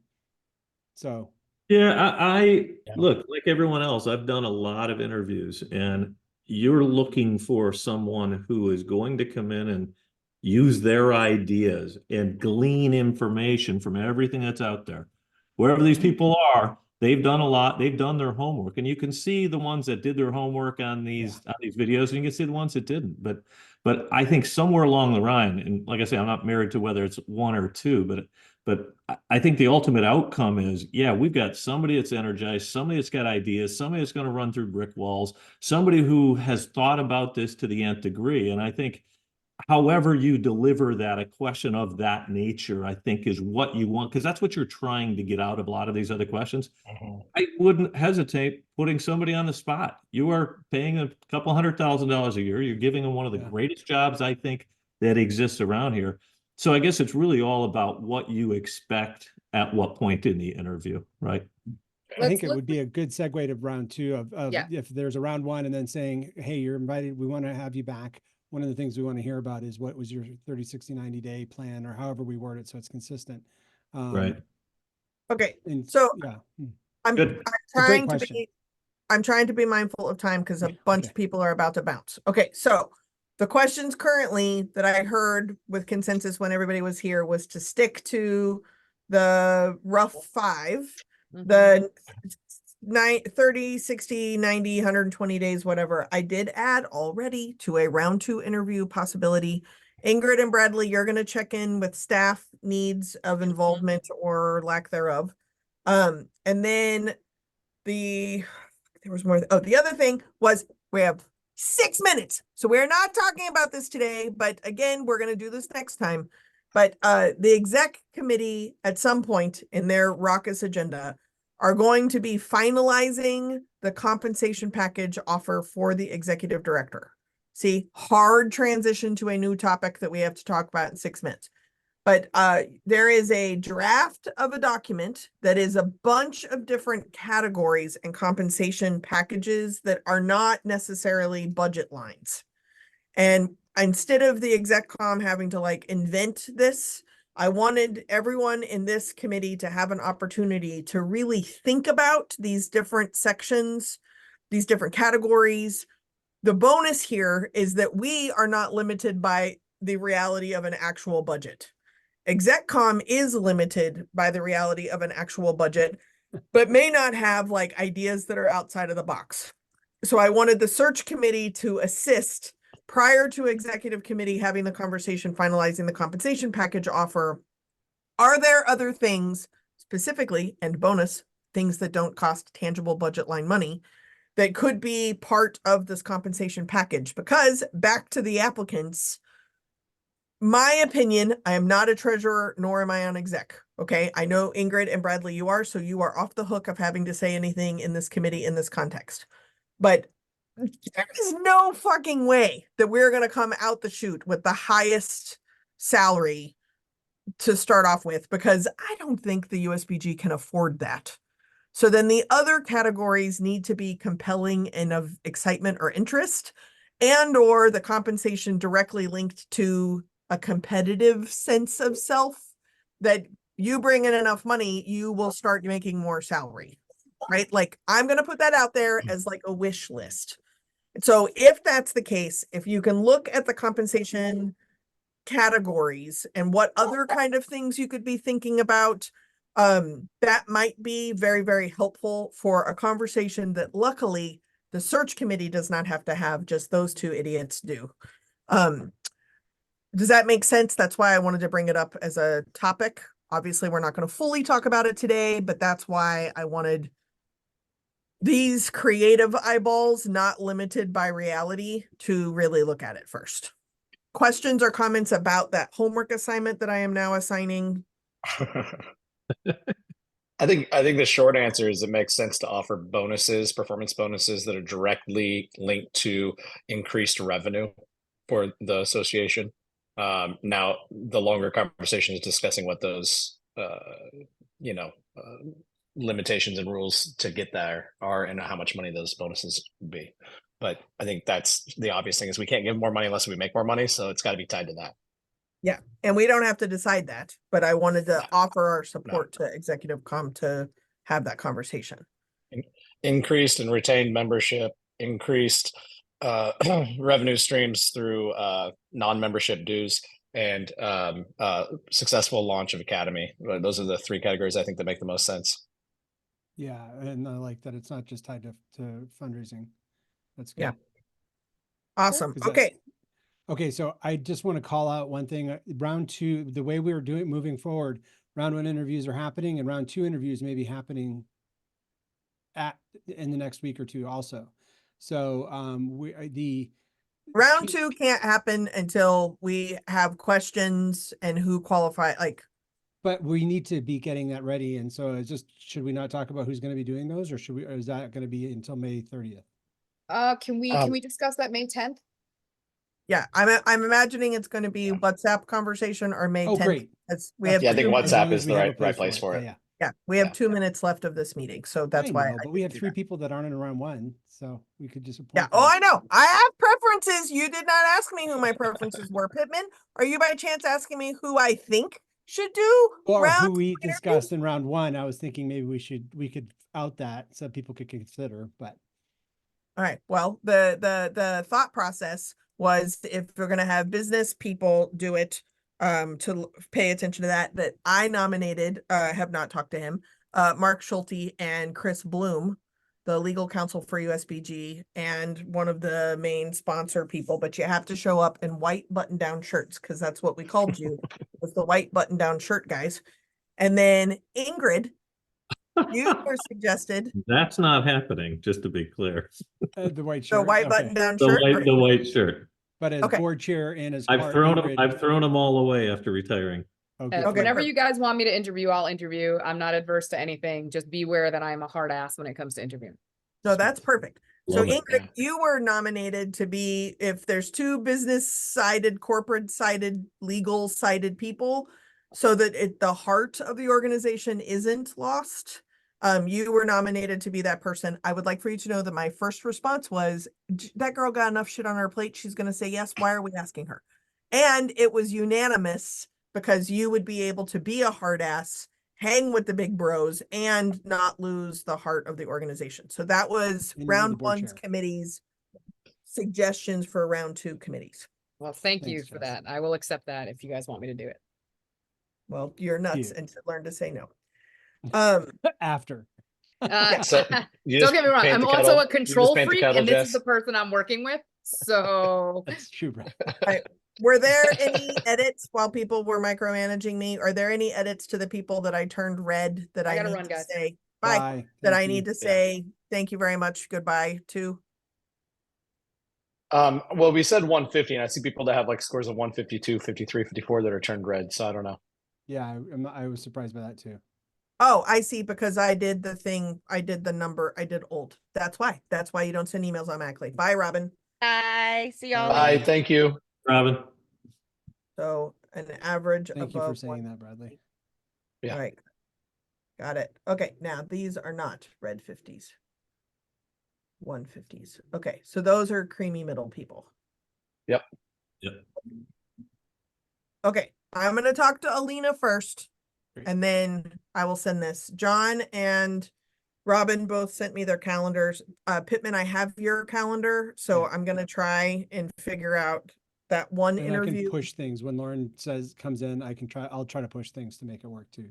so, Yeah, I Yeah. look, like everyone else, I've done a lot of interviews, and you're looking for someone who is going to come in and use their ideas and glean information from everything that's out there. Wherever these people are, they've done a lot, they've done their homework, and you can see the ones that did their homework on these videos, and you can see the ones that didn't. But I think somewhere along the line, and like I say, I'm not married to whether it's one or two, but I think the ultimate outcome is, yeah, we've got somebody that's energized, somebody that's got ideas, somebody that's going to run through brick walls, somebody who has thought about this to the nth degree. And I think however you deliver that, a question of that nature, I think is what you want, because that's what you're trying to get out of a lot of these other questions. I wouldn't hesitate putting somebody on the spot. You are paying a couple $100,000 a year. You're giving them one of the Yeah. greatest jobs, I think, that exists around here. So I guess it's really all about what you expect at what point in the interview, right? I think Let's it would be a good segue to round two of Yeah. if there's a round one and then saying, hey, you're invited, we want to have you back. One of the things we want to hear about is what was your 30, 60, 90-day plan, or however we word it so it's consistent. Right. Okay, And so yeah. I'm Good. a great I'm trying to be mindful of time because a bunch of people are about to bounce. Okay, so the questions currently that I heard with consensus when everybody was here was to stick to the rough 5, Mhm. the 30, 60, 90, 120 days, whatever. I did add already to a round 2 interview possibility. Ingrid and Bradley, you're going to check in with staff needs of involvement or lack thereof. And then there was more. Oh, the other thing was we have 6 minutes. So we're not talking about this today, but again, we're going to do this next time. But the exec committee at some point in their raucous agenda are going to be finalizing the compensation package offer for the executive director. See, hard transition to a new topic that we have to talk about in 6 minutes. But there is a draft of a document that is a bunch of different categories and compensation packages that are not necessarily budget lines. And instead of the execcom having to like invent this, I wanted everyone in this committee to have an opportunity to really think about these different sections, these different categories. The bonus here is that we are not limited by the reality of an actual budget. Execcom is limited by the reality of an actual budget, but may not have like ideas that are outside of the box. So I wanted the search committee to assist prior to executive committee having the conversation, finalizing the compensation package offer. Are there other things specifically, and bonus, things that don't cost tangible budget line money, that could be part of this compensation package? Because back to the applicants, my opinion, I am not a treasurer, nor am I on exec. Okay. I know Ingrid and Bradley, you are, so you are off the hook of having to say anything in this committee in this context. But there is no fucking way that we're going to come out the chute with the highest salary to start off with, because I don't think the USBG can afford that. So then the other categories need to be compelling and of excitement or interest, and or the compensation directly linked to a competitive sense of self, that you bring in enough money, you will start making more salary, right? Like I'm going to put that out there as like a wish list. So if that's the case, if you can look at the compensation categories and what other kind of things you could be thinking about, that might be very, very helpful for a conversation that luckily the search committee does not have to have, just those two idiots do. Does that make sense? That's why I wanted to bring it up as a topic. Obviously, we're not going to fully talk about it today, but that's why I wanted these creative eyeballs, not limited by reality, to really look at it first. Questions or comments about that homework assignment that I am now assigning? I think the short answer is it makes sense to offer bonuses, performance bonuses that are directly linked to increased revenue for the association. Now, the longer conversation is discussing what those, limitations and rules to get there are, and how much money those bonuses would be. But I think that's the obvious thing is we can't give more money unless we make more money. So it's got to be tied to that. Yeah, and we don't have to decide that, but I wanted to No. offer our support to executive com to have that conversation. Increased and retained membership, increased revenue streams through non-membership dues, and successful launch of Academy. Those are the three categories I think that make the most sense. Yeah, and I like that it's not just tied to fundraising. That's good. Yeah. Awesome. 'Cause that- Okay. Okay, so I just want to call out one thing. Round two, the way we were doing moving forward, round one interviews are happening, and round two interviews may be happening in the next week or two also. So the Round two can't happen until we have questions and who qualify, like, but we need to be getting that ready. And so it's just, should we not talk about who's going to be doing those, or should we, or is that going to be until May 30th? Can we discuss that May 10th? yeah, I'm imagining it's going to be WhatsApp conversation or May Oh, 10th. great. We have Yeah, I think two- As long WhatsApp as is we the have a right place for it. Yeah. Yeah, we have Yeah. 2 minutes left of this meeting, so that's I why. know, I but we did have do 3 that. people that aren't in round one, so we could just appoint Yeah. them. Oh, I know. I have preferences. You did not ask me who my preferences were, Pittman. Are you by chance asking me who I think should do Or round who we two interviews? discussed in round one. I was thinking maybe we could out that so people could consider, but All right. Well, the thought process was if we're gonna have business people do it, pay attention to that I nominated, have not talked to him, Mark Schulte and Chris Bloom, the legal counsel for USBG and one of the main sponsor people, but you have to show up in white button-down shirts because that's what we called you, was the white button-down shirt guys. And then Ingrid, you were suggested That's not happening, just to be clear. the white the shirt. white okay. button-down The shirt. white, the white shirt. But as Okay. board chair and as I've Clark, thrown them. Ingrid- I've thrown them all away after retiring. Okay, Okay, Whenever perfect. you guys want me to interview, I'll interview. I'm not adverse to anything. Just beware that I'm a hard ass when it comes to interviewing. No, that's perfect. So Love it. Ingrid, you were nominated to be, if there's two business-sided, corporate-sided, legal-sided people, so that the heart of the organization isn't lost. You were nominated to be that person. I would like for you to know that my first response was, that girl got enough shit on her plate. She's gonna say yes. Why are we asking her? And it was unanimous because you would be able to be a hard ass, hang with the big bros, and not lose the heart of the organization. So that was And you were the round board one's chair. committees suggestions for round two committees. Well, thank you Thanks, for Jess. that. I will accept that if you guys want me to do it. Well, you're nuts you. and to learn to say no. after. So you Don't just get me wrong. paint I'm the also kettle- a you just control paint the freak, kettle, and this is Jess? the person I'm working with. So That's true, bro. Were there any edits while people were micromanaging me? Are there any edits to the people that I turned red that I I gotta need run, to guys. say bye? Bye. That Thank I you. need to say thank you very much, goodbye to? Well, we said 150, and I see people that have like scores of 152, 53, 54 that are turned red. So I don't know. Yeah, I was surprised by that too. Oh, I see, because I did the thing, I did the number, I did old. That's why you don't send emails automatically. Bye, Robin. Bye. See y'all. Bye. later. Thank you. Robin. So an average Thank you for above saying that, Bradley. Yeah. All right. Got it. Okay, now these are not red 50s. 150s. Okay, so those are creamy middle people. Yep. Yep. Okay, I'm gonna talk to Alina first, Great. and then I will send this. John and Robin both sent me their calendars. Pittman, I have your calendar, so Yeah. I'm gonna try and figure out that one And I can interview. push things when Lauren comes in. I'll try to push things to make it work too.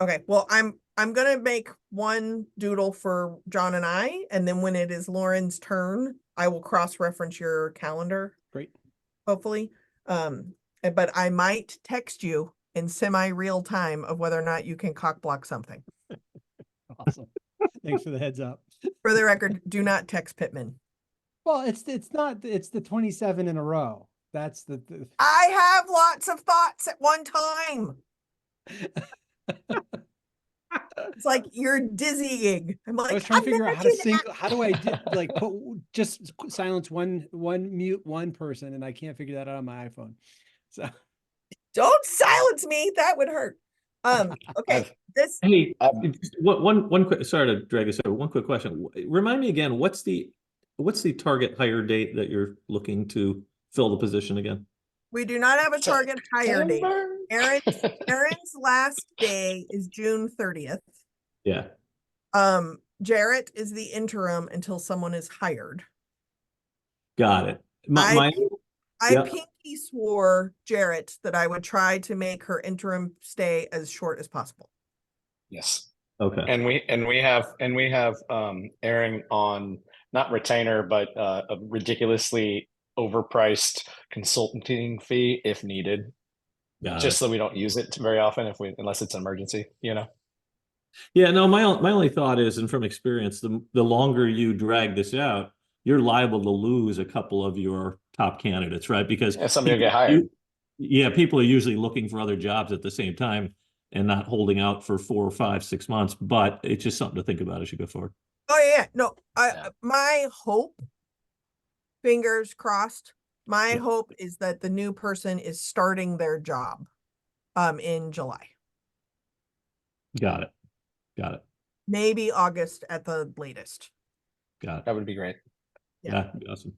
Okay, well, I'm gonna make one doodle for John and I, and then when it is Lauren's turn, I will cross-reference your calendar, Great. hopefully. But I might text you in semi-real time of whether or not you can cock block something. Awesome. Thanks for the heads up. For the record, do not text Pittman. Well, it's the 27 in a row. That's the I have lots of thoughts at one time. It's like you're dizzying. I'm I like, was trying to figure out how to never do that. sync. How do I just silence one mute one person, and I can't figure that out on my iPhone. So Don't silence me. That would hurt. Okay. I've- This Hey, Um, one quick. Sorry to drag us over. One quick question. Remind me again. What's the what's the target hire date that you're looking to fill the position again? We do not have a target hire date. September. Aaron's last day is June 30th. Yeah, Jarrett is the interim until someone is hired. got it. I My yeah. pinky swore Jarrett that I would try to make her interim stay as short as possible. Yes. Okay. And we have Aaron on not retainer, but a ridiculously overpriced consulting fee if needed, Got just it. so we don't use it very often unless it's an emergency, Yeah, no, my only thought is, and from experience, the longer you drag this out, you're liable to lose a couple of your top candidates, right? Because Yeah, somebody will get people- hired. yeah, people are usually looking for other jobs at the same time and not holding out for 4 or 5, 6 months. But it's just something to think about as you go forward. Oh yeah, no, Yeah. my hope, fingers crossed, my Yeah. hope is that the new person is starting their job in July, Got it. Got it. maybe August at the latest. Got it. That would be great. Yeah. Yeah, that'd be awesome.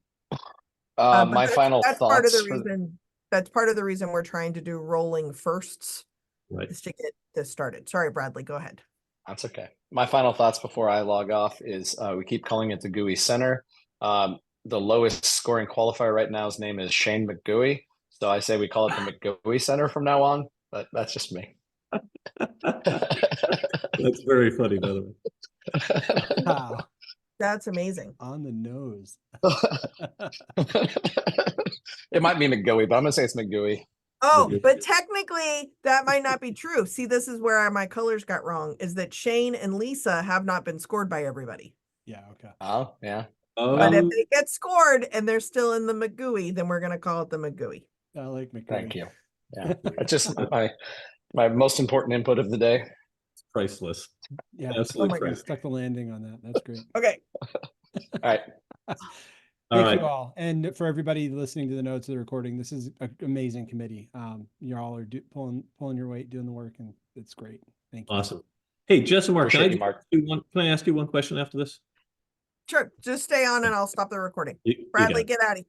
But My final that's part of thoughts. the reason. That's part of the reason we're trying to do rolling firsts, Right. is to get this started. Sorry, Bradley, go ahead. That's okay. My final thoughts before I log off is we keep calling it the GUI Center. The lowest scoring qualifier right now, his name is Shane McGUI. So I say we call it the McGUI Center from now on, but that's just me. That's very funny, by the way. Wow, That's amazing. on the nose. It might be McGUI, but I'm gonna say it's McGUI. Oh, Yeah. but technically that might not be true. See, this is where my colors got wrong, is that Shane and Lisa have not been scored by everybody. Yeah, okay. Oh, yeah. But if Oh, they get scored and they're still in the McGUI, then we're gonna call it the McGUI. I like McCurry. Thank you. Yeah, that's just my most important input of the day. priceless. Yeah, Absolutely my you God. stuck the landing on that. That's great. Okay. All right. All Thank right. you all. And for everybody listening to the notes of the recording, this is an amazing committee. You all are pulling your weight, doing the work, and it's great. Thank you. Awesome. Hey, Jess and Mark, Appreciate you, Mark. can I ask you one question after this? Sure. Just stay on and I'll stop the recording. You got Bradley, it. get out of here.